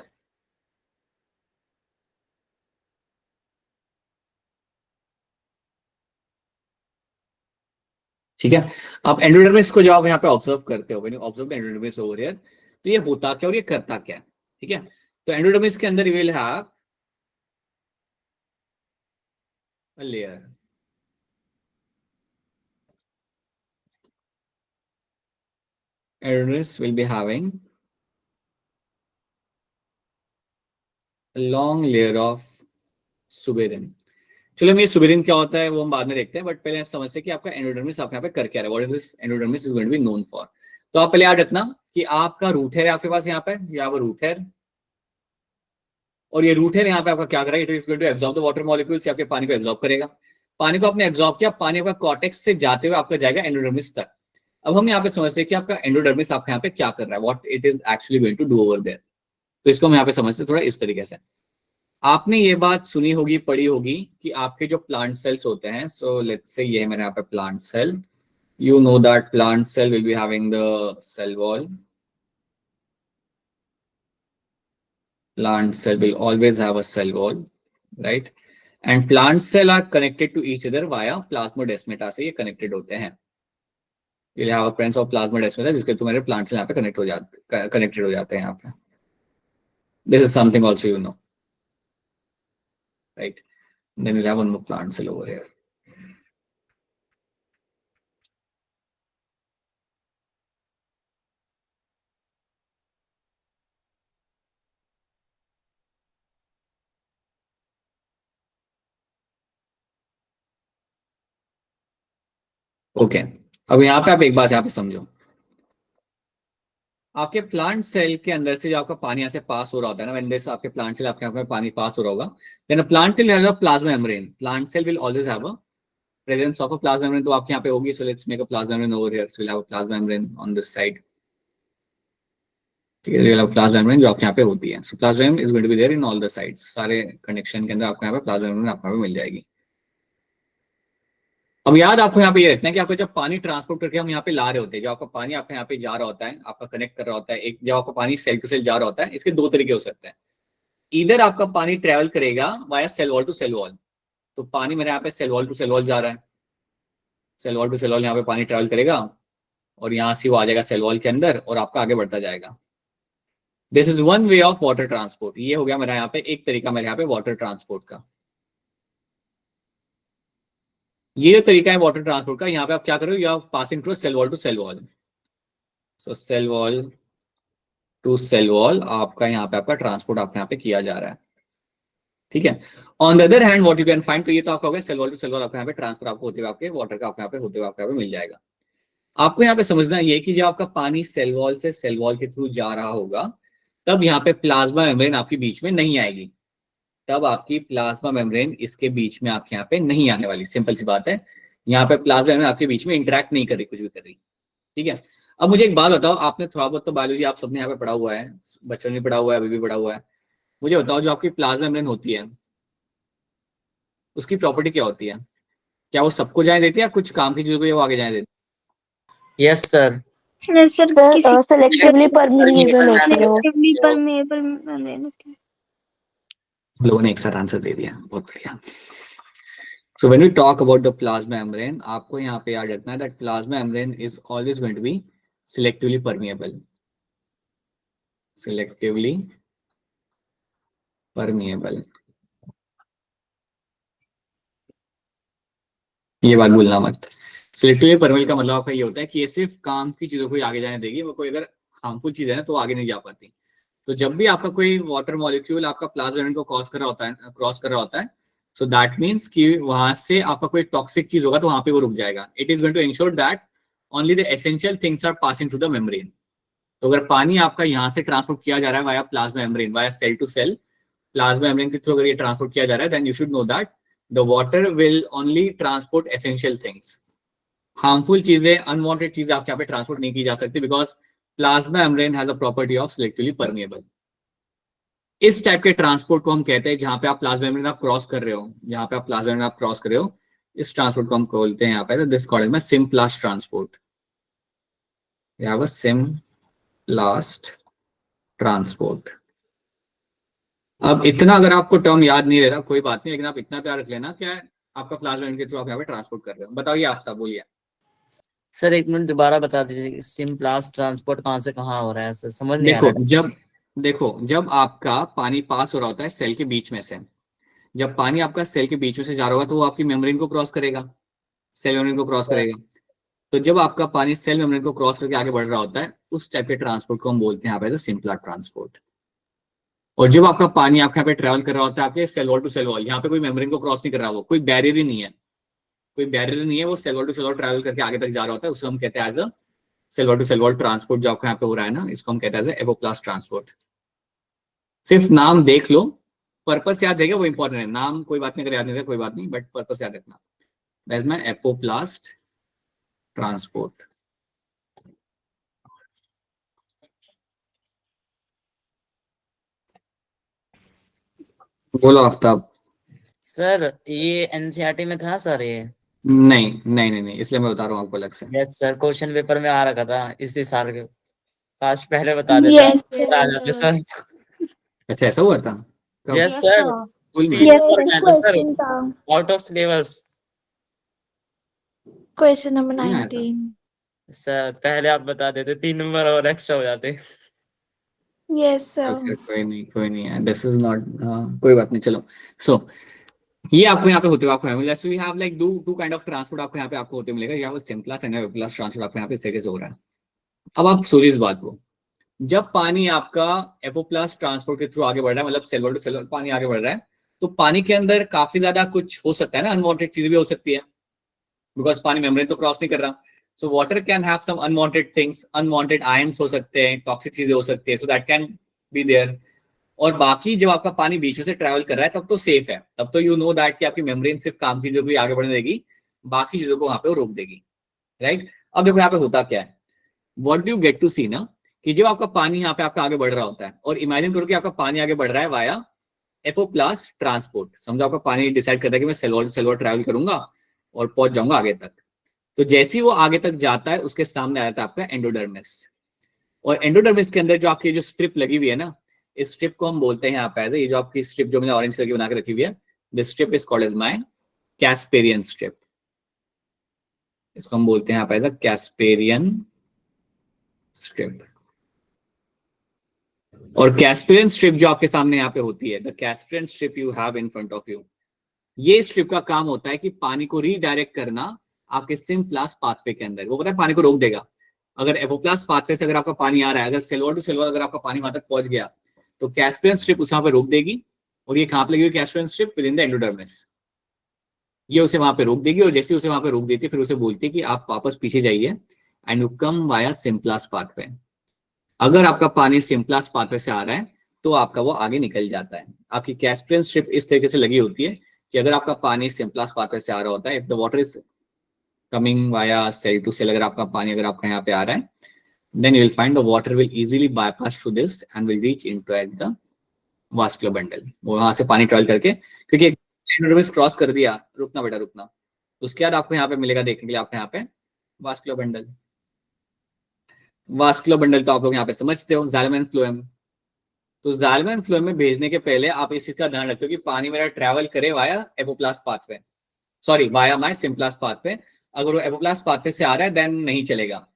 ठीक है, अब एंडोडर्मिस को जब आप यहाँ पे ऑब्जर्व करते हो, ऑब्जर्व एंडोडर्मिस ओवर हियर, तो ये होता क्या और ये करता क्या है। ठीक है, तो एंडोडर्मिस के अंदर you will have a layer, endodermis will be having long layer of suberin. चलो हम ये सुबेरिन क्या होता है वो हम बाद में देखते हैं, बट पहले समझते हैं कि आपका एंडोडर्मिस आपके यहाँ पे कर क्या रहा है, what is this endodermis is going to be known for. तो आप पहले याद रखना कि आपका रूट हेयर है आपके पास यहाँ पे, या वो रूट हेयर, और ये रूट हेयर यहाँ पे आपका क्या कर रहा है, it is going to absorb the water molecules, आपके पानी को एब्जॉर्ब करेगा। पानी को आपने एब्जॉर्ब किया, पानी आपका कॉर्टेक्स से जाते हुए आपका जाएगा एंडोडर्मिस तक। अब हम यहाँ पे समझते हैं कि आपका एंडोडर्मिस आपके यहाँ पे क्या कर रहा है, what it is actually going to do over there. तो इसको हम यहाँ पे समझते हैं थोड़ा इस तरीके से। आपने ये बात सुनी होगी, पढ़ी होगी कि आपके जो प्लांट सेल्स होते हैं, सो लेट्स से ये है मेरे यहाँ पे plant cell, you know that plant cell will be having the cell wall. Plant cell will always have a cell wall, right? And plant cell are connected to each other via plasmodesmata से ये connected होते हैं। You'll have a presence of plasmodesmata जिसके तुम्हारे plant cell यहाँ पे connected हो जाते हैं यहाँ पे। This is something also you know, right? Then we'll have one more plant cell over here. Okay अब यहाँ पे आप एक बात यहाँ पे समझो, आपके प्लांट सेल के अंदर से जो आपका पानी यहाँ से पास हो रहा होता है ना, व्हेन दिस आपके प्लांट सेल आपके यहाँ पे पानी पास हो रहा होगा, then plant cell have a plasma membrane. Plant cell will always have a presence of a plasma membrane. तो आपके यहाँ पे होगी, so let's make a plasma membrane over here, so will have a plasma membrane on this side. ठीक है, will have plasma membrane जो आपके यहाँ पे होती है। So plasma membrane is going to be there in all the sides, सारे connection के अंदर आपको यहाँ पे प्लाज्मा मेम्ब्रेन आपको यहाँ पे मिल जाएगी। अब याद आपको यहाँ पे ये रखना है कि आपको जब पानी ट्रांसपोर्ट करके हम यहाँ पे ला रहे होते हैं, जब आपका पानी आपके यहाँ पे जा रहा होता है, आपका कनेक्ट कर रहा होता है, एक जब आपका पानी सेल टू सेल जा रहा होता है, इसके दो तरीके हो सकते हैं। इधर आपका पानी ट्रेवल करेगा via cell wall to cell wall. तो पानी मेरे यहाँ पे cell wall to cell wall जा रहा है, cell wall to cell wall यहाँ पे पानी ट्रेवल करेगा और यहाँ से वो आ जाएगा सेल वॉल के अंदर और आपका आगे बढ़ता जाएगा। This is one way of water transport. ये हो गया मेरा यहाँ पे एक तरीका मेरे यहाँ पे वाटर ट्रांसपोर्ट का। ये जो तरीका है वाटर ट्रांसपोर्ट का, यहाँ पे आप क्या करो, you are passing through cell wall to cell wall. So cell wall to cell wall आपका यहाँ पे आपका ट्रांसपोर्ट आपके यहाँ पे किया जा रहा है। ठीक है, on the other hand what you can find, तो ये तो आपका हो गया cell wall to cell wall आपके यहाँ पे ट्रांसफर आपको होते हुए आपके वाटर का आपके यहाँ पे होते हुए आपके यहाँ पे मिल जाएगा। आपको यहाँ पे समझना ये कि जब आपका पानी सेल वॉल से सेल वॉल के थ्रू जा रहा होगा, तब यहाँ पे प्लाज्मा मेम्ब्रेन आपके बीच में नहीं आएगी। तब आपकी प्लाज्मा मेम्ब्रेन इसके बीच में आपके यहाँ पे नहीं आने वाली। सिंपल सी बात है, यहाँ पे प्लाज्मा मेम्ब्रेन आपके बीच में इंटरेक्ट नहीं कर रही, कुछ भी कर रही। ठीक है, अब मुझे एक बात बताओ, आपने थोड़ा बहुत तो बायोलॉजी आप सबने यहाँ पे पढ़ा हुआ है, बच्चों ने पढ़ा हुआ है, अभी भी पढ़ा हुआ है। मुझे बताओ जो आपकी प्लाज्मा मेम्ब्रेन होती है उसकी प्रॉपर्टी क्या होती है? क्या वो सबको जाने देती है या कुछ काम की चीजों को वो आगे जाने देती है?
Yes sir.
Sir
selectively permeable होती है वो।
लोगों ने एक साथ आंसर दे दिया, बहुत बढ़िया। So when we talk about the plasma membrane, आपको यहाँ पे याद रखना है that plasma membrane is always going to be selectively permeable. Selectively permeable. ये बात भूलना मत। Selectively permeable का मतलब आपका ये होता है कि ये सिर्फ काम की चीजों को ही आगे जाने देगी, वो कोई अगर हार्मफुल चीज है ना तो आगे नहीं जा पाती। तो जब भी आपका कोई वाटर मॉलिक्यूल आपका प्लाज्मा मेम्ब्रेन को क्रॉस कर रहा होता है, सो दैट मीन्स कि वहां से आपका कोई टॉक्सिक चीज होगा तो वहां पे वो रुक जाएगा। It is going to ensure that only the essential things are passing through the membrane. तो अगर पानी आपका यहाँ से ट्रांसपोर्ट किया जा रहा है via plasma membrane, via cell to cell, plasma membrane के थ्रू अगर ये ट्रांसपोर्ट किया जा रहा है, then you should know that the water will only transport essential things. Harmful चीजें, अनवांटेड चीजें आपके यहाँ पे ट्रांसपोर्ट नहीं की जा सकती, because plasma membrane has a property of selectively permeable. इस टाइप के ट्रांसपोर्ट को हम कहते हैं जहां पे आप प्लाज्मा मेम्ब्रेन आप क्रॉस कर रहे हो, जहां पे आप प्लाज्मा मेम्ब्रेन आप क्रॉस कर रहे हो, इस ट्रांसपोर्ट को हम बोलते हैं यहाँ पे दिस कॉल्ड में सिम्प्लास्ट ट्रांसपोर्ट। यह है सिम्प्लास्ट ट्रांसपोर्ट। अब इतना अगर आपको टर्म याद नहीं रह रहा कोई बात नहीं, लेकिन आप इतना तैयार रख लेना क्या आपका प्लाज्मा मेम्ब्रेन के थ्रू आप यहाँ पे ट्रांसपोर्ट कर रहे हो। बताइए आफ्ताब, बोलिए।
सर एक मिनट दोबारा बता दीजिए, सिम्प्लास्ट ट्रांसपोर्ट कहाँ से कहाँ हो रहा है सर, समझ नहीं आ रहा है।
देखो जब आपका पानी पास हो रहा होता है सेल के बीच में से, जब पानी आपका सेल के बीच में से जा रहा होगा तो वो आपकी मेम्ब्रेन को क्रॉस करेगा, सेल मेम्ब्रेन को क्रॉस करेगा। तो जब आपका पानी सेल मेम्ब्रेन को क्रॉस करके आगे बढ़ रहा होता है उस टाइप के ट्रांसपोर्ट को हम बोलते हैं यहाँ पे सिंपल ट्रांसपोर्ट। और जब आपका पानी आपके यहाँ पे ट्रेवल कर रहा होता है आपके cell wall to cell wall, यहाँ पे कोई मेम्ब्रेन को क्रॉस नहीं कर रहा, वो कोई बैरियर ही नहीं है, कोई बैरियर नहीं है, वो cell wall to cell wall travel करके आगे तक जा रहा होता है, उसको हम कहते हैं as a cell wall to cell wall transport. जो आपका यहाँ पे हो रहा है ना, इसको हम कहते हैं एज अ एपोप्लास्ट ट्रांसपोर्ट। सिर्फ नाम देख लो, पर्पस याद रहेगा वो इंपॉर्टेंट है। नाम कोई बात नहीं, अगर याद नहीं रहा कोई बात नहीं, बट पर्पस याद रखना। That is my apoplast transport. बोलो आफ्ताब।
सर ये एनसीईआरटी में था सर ये?
नहीं नहीं नहीं नहीं, इसलिए मैं बता रहा हूँ आपको अलग से।
यस सर, क्वेश्चन पेपर में आ रखा था इसी साल के। काश पहले बता देते।
Yes,
आ जाते सर।
अच्छा ऐसा हुआ था? कब?
यस सर,
स्कूल में?
yes,
सर
question था,
out of syllabus.
question number
नहीं आया था।
19.
सर पहले आप बता देते 3 नंबर और एक्स्ट्रा हो जाते।
Yes, sir.
Okay, कोई नहीं है, दिस इज नॉट, कोई बात नहीं, चलो। सो ये आपको यहाँ पे होते हुए आपको मिलेगा। So we have like two kind of transport आपको यहाँ पे आपको होते मिलेगा। यहाँ पे सिंपलेस्ट एंड एपोप्लास्ट ट्रांसपोर्ट आपको यहाँ पे सीरीज हो रहा है। अब आप सोचिए इस बात को, जब पानी आपका एपोप्लास्ट ट्रांसपोर्ट के थ्रू आगे बढ़ रहा है, मतलब cell wall to cell wall पानी आगे बढ़ रहा है, तो पानी के अंदर काफी ज्यादा कुछ हो सकता है ना, अनवांटेड चीजें भी हो सकती है, बिकॉज पानी मेम्ब्रेन तो क्रॉस नहीं कर रहा। So water can have some unwanted things, unwanted ions हो सकते हैं, टॉक्सिक चीजें हो सकती है, so that can be there. और बाकी जब आपका पानी बीच में से ट्रैवल कर रहा है तब तो सेफ है, तब तो यू नो दैट कि आपकी मेम्ब्रेन सिर्फ काम की चीजों को आगे बढ़ने देगी, बाकी चीजों को वहां पे वो रोक देगी, राइट। अब देखो यहाँ पे होता क्या है, what do you get to see ना, कि जब आपका पानी यहाँ पे आपका आगे बढ़ रहा होता है, और इमेजिन करो कि आपका पानी आगे बढ़ रहा है वाया एपोप्लास्ट ट्रांसपोर्ट। समझो आपका पानी डिसाइड करता है कि मैं सेल वॉल ट्रैवल करूंगा और पहुंच जाऊंगा आगे तक। तो जैसे ही वो आगे तक जाता है उसके सामने आ जाता है आपका एंडोडर्मिस, और एंडोडर्मिस के अंदर जो आपकी जो स्ट्रिप लगी हुई है ना, इस स्ट्रिप को हम बोलते हैं यहाँ पे, ये जो आपकी स्ट्रिप जो मैंने ऑरेंज कलर की बना के रखी हुई है, this strip is called as my Casparian strip. इसको हम बोलते हैं यहाँ पे एज अ कैस्पेरियन स्ट्रिप। और कैस्पेरियन स्ट्रिप जो आपके सामने यहाँ पे होती है, the Casparian strip you have in front of you, ये स्ट्रिप का काम होता है कि पानी को रीडायरेक्ट करना आपके सिम्प्लास्ट पाथवे के अंदर। वो पता है पानी को रोक देगा। अगर एपोप्लास्ट पाथवे से अगर आपका पानी आ रहा है, अगर cell wall to cell wall अगर आपका पानी वहां तक पहुंच गया, तो कैस्पेरियन स्ट्रिप उसे वहां पे रोक देगी। और ये कहां पे लगी हुई Casparian strip? With in the endodermis. ये उसे वहां पे रोक देगी, और जैसे उसे वहां पे रोक देती है फिर उसे बोलती है कि आप वापस पीछे जाइए and you come via symplast pathway. अगर आपका पानी सिम्प्लास्ट पाथवे से आ रहा है तो आपका वो आगे निकल जाता है। आपकी कैस्पेरियन स्ट्रिप इस तरीके से लगी होती है कि अगर आपका पानी सिम्प्लास्ट पाथवे से आ रहा होता है, if the water is coming via cell to cell, अगर आपका पानी अगर आपका यहाँ पे आ रहा है, then you will find the water will easily bypass through this and will reach into at the vascular bundle। वो वहां से पानी ट्रैवल करके, क्योंकि एंडोडर्मिस क्रॉस कर दिया, रुकना बेटा रुकना, उसके बाद आपको यहाँ पे मिलेगा देखने के लिए आपको यहाँ पे वास्कुलर बंडल। वास्कुलर बंडल तो आप लोग यहाँ पे समझते हो, जाइलम एंड फ्लोएम। तो जाइलम एंड फ्लोएम में भेजने के पहले आप इस चीज का ध्यान रखते हो कि पानी मेरा ट्रैवल करे via apoplast pathway, sorry via my symplast pathway. अगर वो एपोप्लास्ट पाथवे से आ रहा है देन नहीं चलेगा,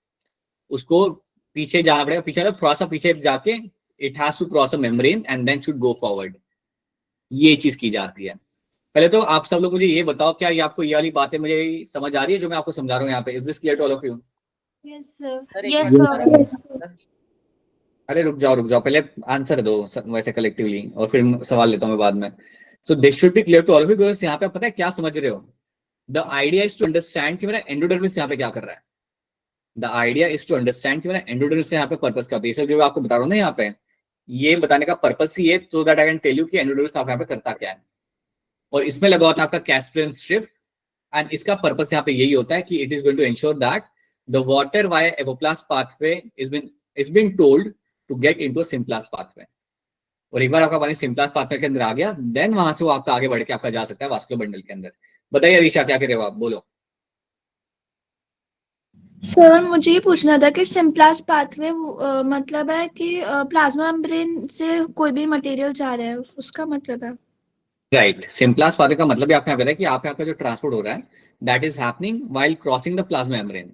उसको पीछे जाना पड़ेगा, पीछे थोड़ा सा पीछे जाके it has to cross a membrane and then should go forward. ये चीज की जाती है। पहले तो आप सब लोग मुझे ये बताओ, क्या ये आपको ये वाली बातें मुझे समझ आ रही है जो मैं आपको समझा रहा हूँ यहाँ पे? Is this clear to all of you?
Yes sir.
Yes, sir.
अरे रुक जाओ, पहले आंसर दो वैसे कलेक्टिवली, और फिर सवाल लेता हूँ मैं बाद में। So this should be clear to all of you, because यहाँ पे पता है क्या समझ रहे हो, the idea is to understand कि मेरा एंडोडर्मिस यहाँ पे क्या कर रहा है। The idea is to understand कि मेरा एंडोडर्मिस यहाँ पे पर्पस क्या होता है। ये सब जो मैं आपको बता रहा हूँ ना यहाँ पे, ये बताने का पर्पस ही है, तो that I can tell you कि एंडोडर्मिस आप यहाँ पे करता क्या है। और इसमें लगा होता है आपका कैस्पेरियन स्ट्रिप, एंड इसका पर्पस यहाँ पे यही होता है कि it is going to ensure that the water via apoplast pathway is been told to get into symplast pathway. और एक बार आपका पानी सिम्प्लास्ट पाथवे के अंदर आ गया, देन वहां से वो आपका आगे बढ़ के आपका जा सकता है वास्कुलर बंडल के अंदर। बताइए अरीशा क्या कर रहे हो आप, बोलो।
सर मुझे ये पूछना था कि सिम्प्लास्ट पाथवे मतलब है कि प्लाज्मा मेम्ब्रेन से कोई भी मटेरियल जा रहा है, उसका मतलब है?
राइट, सिम्प्लास्ट पाथवे का मतलब आपको यहाँ पे है कि आप यहाँ पे जो ट्रांसपोर्ट हो रहा है that is happening while crossing the plasma membrane.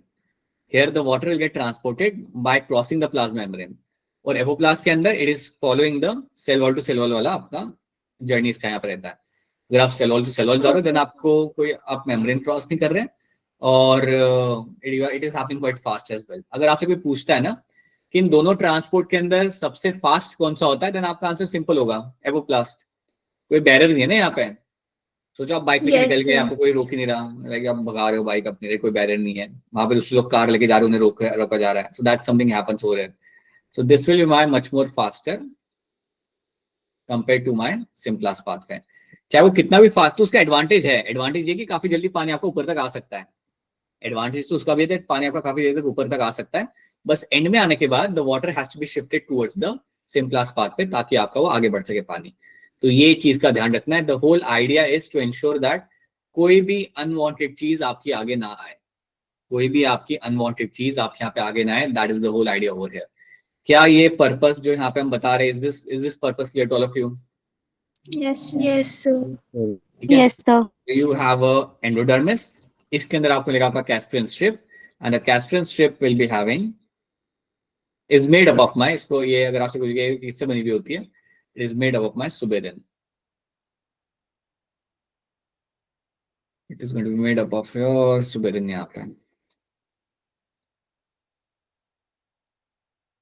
Here the water will get transported by crossing the plasma membrane. और एपोप्लास्ट के अंदर it is following the cell wall to cell wall वाला आपका जर्नी इसका यहाँ पर रहता है। अगर आप cell wall to cell wall जा रहे हो देन आपको कोई आप मेम्ब्रेन क्रॉस नहीं कर रहे हैं, और it is happening quite fast as well. अगर आपसे कोई पूछता है ना कि इन दोनों ट्रांसपोर्ट के अंदर सबसे फास्ट कौन सा होता है, देन आपका आंसर सिंपल होगा, एवोप्लास्ट। कोई बैरियर नहीं है ना यहाँ पे। सोचो आप बाइक लेके
Yes,
निकल गए,
sir.
आपको कोई रोक ही नहीं रहा, लाइक आप भगा रहे हो बाइक अपने, कोई बैरियर नहीं है, वहां पे दूसरे लोग कार लेके जा रहे हैं, उन्हें रोका जा रहा है। So that something happens over here. So this will be my much more faster compare to my simplest pathway. चाहे वो कितना भी फास्ट, तो उसका एडवांटेज है, एडवांटेज ये कि काफी जल्दी पानी आपको ऊपर तक आ सकता है। एडवांटेज तो उसका भी है, पानी आपका काफी देर तक ऊपर तक आ सकता है। बस एंड में आने के बाद the water has to be shifted towards the simplest path पे, ताकि आपका वो आगे बढ़ सके पानी। तो ये चीज का ध्यान रखना है। The whole idea is to ensure that कोई भी अनवांटेड चीज आपकी आगे ना आए, कोई भी आपकी अनवांटेड चीज आपके यहाँ पे आगे ना आए। That is the whole idea over here. क्या ये पर्पस जो यहाँ पे हम बता रहे हैं, is this purpose clear to all of you?
Yes, sir.
Yes, sir.
ठीक है।
Yes, sir.
You have a endodermis, इसके अंदर आपको मिलेगा आपका Caspian strip, and the Caspian strip will be having is made up of my, इसको ये अगर आपसे पूछिए किससे बनी हुई होती है, it is made up of my suberin. It is going to be made up of your suberin यहाँ पे।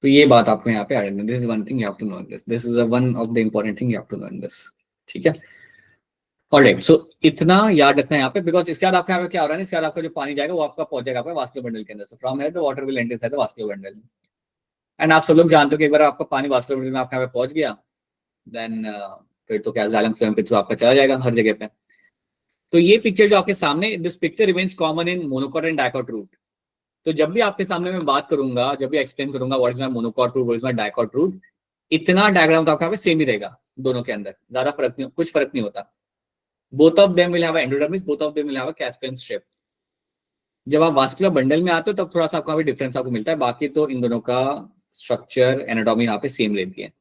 तो ये बात आपको यहाँ पे add, this is one thing you have to know in this, this is one of the important thing you have to know in this. ठीक है, ऑलराइट। सो इतना याद रखना है यहाँ पे, बिकॉज इसके बाद आपका यहाँ पे क्या हो रहा है, इसके बाद आपका जो पानी जाएगा वो आपका पहुंच जाएगा आपका वास्कुलर बंडल के अंदर। So from here the water will enter inside the vascular bundle. And आप सब लोग जानते हो कि एक बार आपका पानी वास्कुलर बंडल में आपके यहाँ पे पहुंच गया, देन फिर तो क्या जाइलम फ्लोएम के थ्रू आपका चला जाएगा हर जगह पे। तो ये पिक्चर जो आपके सामने, this picture remains common in monocot and dicot root. तो जब भी आपके सामने मैं बात करूंगा, जब भी एक्सप्लेन करूंगा what is my monocot root, what is my dicot root, इतना डायग्राम तो आपका पे सेम ही रहेगा दोनों के अंदर, ज्यादा फर्क नहीं, कुछ फर्क नहीं होता। Both of them will have endodermis, both of them will have a Caspian strip. जब आप वास्कुलर बंडल में आते हो तब थोड़ा सा आपको डिफरेंस आपको मिलता है, बाकी तो इन दोनों का स्ट्रक्चर एनाटॉमी यहाँ पे सेम रहती है।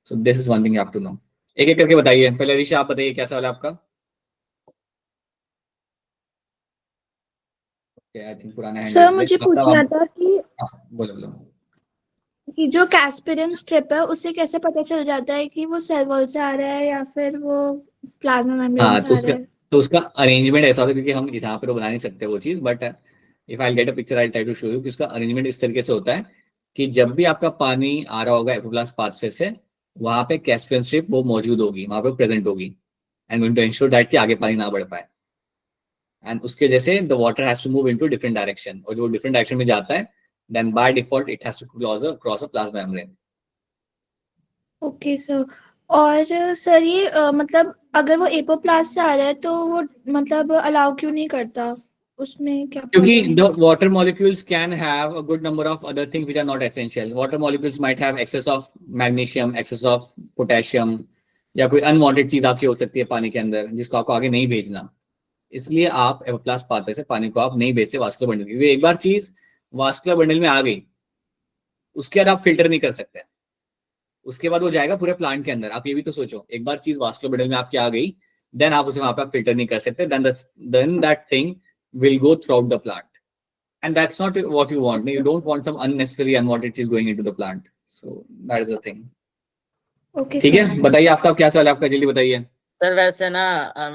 So this is one thing you have to know. एक एक करके बताइए। पहले ऋषि आप बताइए क्या सवाल है आपका? आई थिंक पुराना हैंड
सर मुझे पूछना था कि
बोलो बोलो।
कि जो कैस्पिरियन स्ट्रिप है उससे कैसे पता चल जाता है कि वो सेल वॉल से आ रहा है या फिर वो प्लाज्मा मेम्ब्रेन
हाँ,
से आ रहा है?
तो उसका अरेंजमेंट ऐसा होता है, क्योंकि हम यहाँ पे तो बना नहीं सकते वो चीज, but if I get a picture I try to show you कि उसका अरेंजमेंट इस तरीके से होता है कि जब भी आपका पानी आ रहा होगा एपोप्लास्ट पाथवे से, वहां पे कैस्पियन स्ट्रिप वो मौजूद होगी, वहां पे प्रेजेंट होगी, and going to ensure that कि आगे पानी ना बढ़ पाए। एंड उसके जैसे the water has to move into different direction, और जो डिफरेंट डायरेक्शन में जाता है then by default it has to cross a plasma membrane.
Okay sir. और सर ये मतलब अगर वो एपोप्लास्ट से आ रहा है तो वो मतलब अलाउ क्यों नहीं करता, उसमें क्या
क्योंकि
प्रॉब्लम
the
है?
water molecules can have a good number of other things which are not essential. Water molecules might have excess of magnesium, excess of potassium, या कोई अनवांटेड चीज आपकी हो सकती है पानी के अंदर जिसको आपको आगे नहीं भेजना। इसलिए आप एपोप्लास्ट पाथवे से पानी को आप नहीं भेजते वास्कुलर बंडल, क्योंकि एक बार चीज वास्कुलर बंडल में आ गई उसके बाद आप फिल्टर नहीं कर सकते, उसके बाद वो जाएगा पूरे प्लांट के अंदर। आप ये भी तो सोचो, एक बार चीज वास्कुलर बंडल में आपकी आ गई, देन आप उसे वहां पे फिल्टर नहीं कर सकते, then that thing will go throughout the plant, and that's not what you want. You don't want some unnecessary unwanted cheese going into the plant, so that is the thing.
Okay
ठीक
sir.
है, बताइए आपका क्या सवाल है आपका, जल्दी बताइए।
सर वैसे ना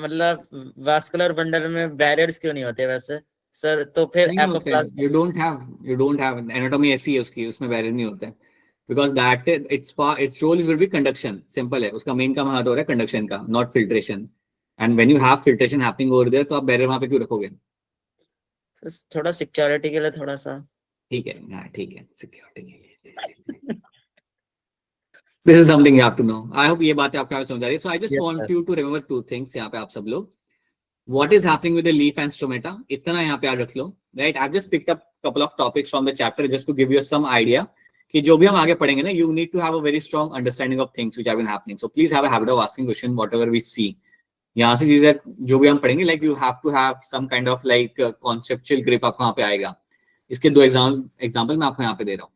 मतलब वास्कुलर बंडल में बैरियर्स क्यों नहीं होते वैसे सर? तो फिर
नहीं होते,
apoplast
you don't have anatomy ऐसी है उसकी, उसमें बैरियर नहीं होते, because that its role is will be conduction, simple है, उसका मेन काम हाथ हो रहा है कंडक्शन का, not filtration, and when you have filtration happening over there तो आप बैरियर वहां पे क्यों रखोगे?
थोड़ा सिक्योरिटी के लिए थोड़ा सा।
ठीक है, हाँ ठीक है, सिक्योरिटी के लिए। This is something you have to know. I hope ये बातें आपको समझ आ रही है। So I just
Yes,
want
sir.
you to remember two things यहाँ पे आप सब लोग। What is happening with the leaf and stomata? इतना यहाँ पे याद रख लो, right? I've just picked up couple of topics from the chapter just to give you some idea कि जो भी हम आगे पढ़ेंगे ना, you need to have a very strong understanding of things which have been happening. So please have a habit of asking question whatever we see. यहाँ से चीजें जो भी हम पढ़ेंगे, like you have to have some kind of like conceptual grip आपको यहाँ पे आएगा। इसके दो एग्जाम्पल मैं आपको यहाँ पे दे रहा हूँ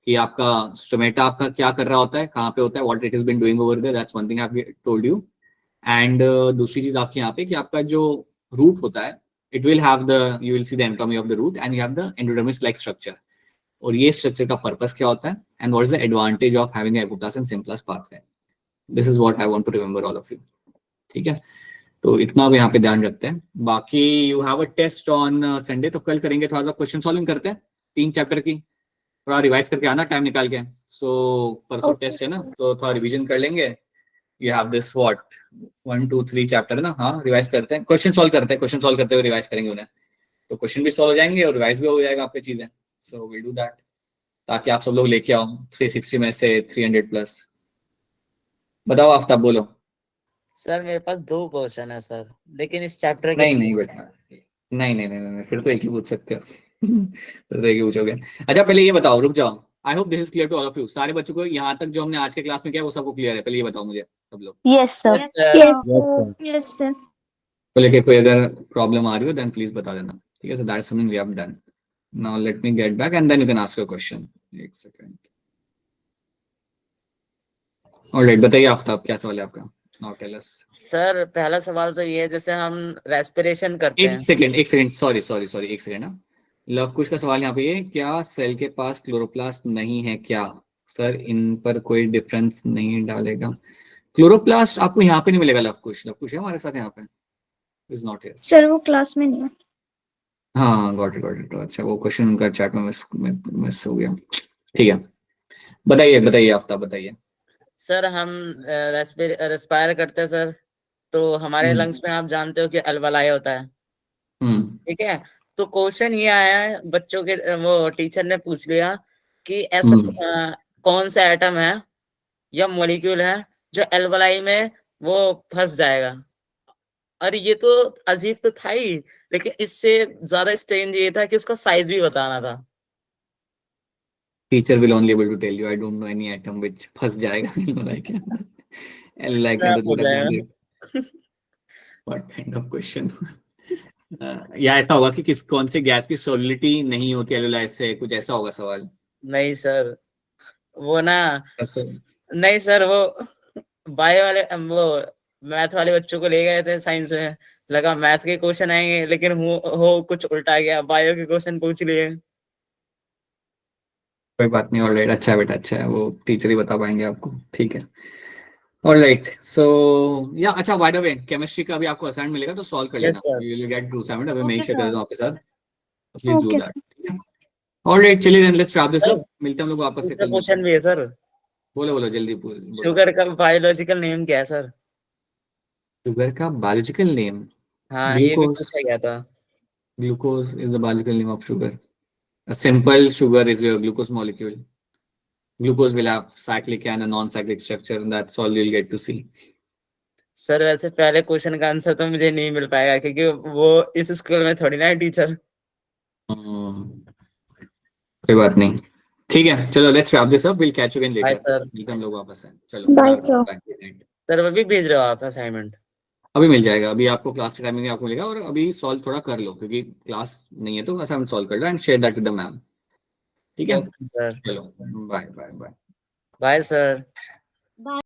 कि आपका स्टोमेटा आपका क्या कर रहा होता है, कहाँ पे होता है, what it is been doing over there, that's one thing I have told you. And दूसरी चीज आपकी यहाँ पे कि आपका जो रूट होता है, it will have the, you will see the anatomy of the root and you have the endodermis like structure, और ये स्ट्रक्चर का पर्पस क्या होता है and what is the advantage of having apoplast and symplast pathway. This is what I want to remember all of you. ठीक है, तो इतना अब यहाँ पे ध्यान रखते हैं। बाकी you have a test on Sunday, तो कल करेंगे थोड़ा सा क्वेश्चन सॉल्विंग करते हैं 3 चैप्टर की, थोड़ा रिवाइज करके आना टाइम निकाल के। सो परसों टेस्ट है ना, तो थोड़ा रिवीजन कर लेंगे। You have this what 1 2 3 chapter है ना, हाँ रिवाइज करते हैं, क्वेश्चन सॉल्व करते हैं, क्वेश्चन सॉल्व करते हुए रिवाइज करेंगे उन्हें, तो क्वेश्चन भी सॉल्व हो जाएंगे और रिवाइज भी हो जाएगा आपकी चीजें। सो विल डू दैट, ताकि आप सब लोग लेके आओ 360 में से 300 प्लस। बताओ आफ्ताब, बोलो।
सर मेरे पास 2 क्वेश्चन है सर, लेकिन इस चैप्टर के
नहीं बेटा, नहीं, फिर तो एक ही पूछ सकते हो। फिर तो एक ही पूछोगे। अच्छा पहले ये बताओ, रुक जाओ, I hope this is clear to all of you. सारे बच्चों को यहाँ तक जो हमने आज के क्लास में किया वो सबको क्लियर है? पहले ये बताओ मुझे सब लोग।
Yes sir.
Yes sir.
तो लेके कोई अगर प्रॉब्लम आ रही हो देन प्लीज बता देना, ठीक है? So that is something we have done. Now let me get back and then you can ask your question. एक सेकंड। ऑलराइट, बताइए आफ्ताब, क्या सवाल है आपका? Now tell us.
सर पहला सवाल तो ये है, जैसे हम रेस्पिरेशन करते
एक
हैं।
सेकंड, सॉरी एक सेकंड ना। लव कुश का सवाल यहाँ पे ये, क्या सेल के पास क्लोरोप्लास्ट नहीं है क्या? सर इन पर कोई डिफरेंस नहीं डालेगा। क्लोरोप्लास्ट आपको यहाँ पे नहीं मिलेगा। लव कुश है हमारे साथ यहाँ पे, इज नॉट हियर।
सर वो क्लास में नहीं है।
हाँ गॉट इट। अच्छा वो क्वेश्चन उनका चैट में मिस हो गया। ठीक है, बताइए आफ्ताब, बताइए।
सर हम रेस्पायर करते हैं सर, तो हमारे लंग्स में आप जानते हो कि अल्वलाई होता है, ठीक है? तो क्वेश्चन ये आया है बच्चों के, वो टीचर ने पूछ लिया कि ऐसा कौन सा एटम है या मॉलिक्यूल है जो एल्वलाई में वो फंस जाएगा। अरे ये तो अजीब तो था ही, लेकिन इससे ज्यादा स्ट्रेंज ये था कि उसका साइज भी बताना था।
Teacher will only able to tell you, I don't know any atom which फंस जाएगा लाइक लाइक तो
हो
छोटा
जाएगा।
ध्यान। What kind of question? या ऐसा होगा कि कौन से गैस की सॉलिडिटी नहीं होती एल्यूलाइज से, कुछ ऐसा होगा सवाल?
नहीं सर, वो ना,
ऐसा
नहीं सर, वो बायो वाले, वो मैथ वाले बच्चों को ले गए थे साइंस में, लगा मैथ के क्वेश्चन आएंगे, लेकिन हो कुछ उल्टा गया, बायो के क्वेश्चन पूछ लिए।
कोई बात नहीं, ऑलराइट, अच्छा है बेटा, अच्छा है, वो टीचर ही बता पाएंगे आपको, ठीक है? ऑलराइट, सो या अच्छा, बाय द वे केमिस्ट्री का भी आपको असाइनमेंट मिलेगा तो सॉल्व कर लेना,
sir.
You will get two assignment. अभी मैं ही
Okay,
शेयर कर
sir.
देता हूं आपके साथ, प्लीज डू
Okay,
दैट, ठीक है? ऑलराइट, चलिए then let's wrap this
Sir,
up, मिलते हैं हम लोग वापस से
दूसरा
कल।
क्वेश्चन भी है सर।
बोलो जल्दी बोलो।
शुगर का बायोलॉजिकल नेम क्या है सर?
शुगर का बायोलॉजिकल नेम?
हाँ ये भी
ग्लूकोज।
पूछा गया था।
Glucose is the biological name of sugar. A simple sugar is your glucose molecule. Glucose will have cyclic and a non-cyclic structure, and that's all you'll get to see.
Sir वैसे पहले question का answer तो मुझे नहीं मिल पाएगा, क्योंकि वो इस स्कूल में थोड़ी ना है टीचर।
कोई बात नहीं, ठीक है, चलो let's wrap this up, will catch you again
bye
later.
Sir.
मिलते हैं हम लोग वापस हैं, चलो
Bye,
bye,
sir.
bye.
Sir अभी भेज रहे हो आप असाइनमेंट?
अभी मिल जाएगा, अभी आपको क्लास के टाइमिंग में आपको मिलेगा, और अभी सॉल्व थोड़ा कर लो क्योंकि क्लास नहीं है, तो असाइनमेंट सॉल्व कर लो and share that with the ma'am, ठीक है?
ओके सर,
चलो बाय।
Bye sir.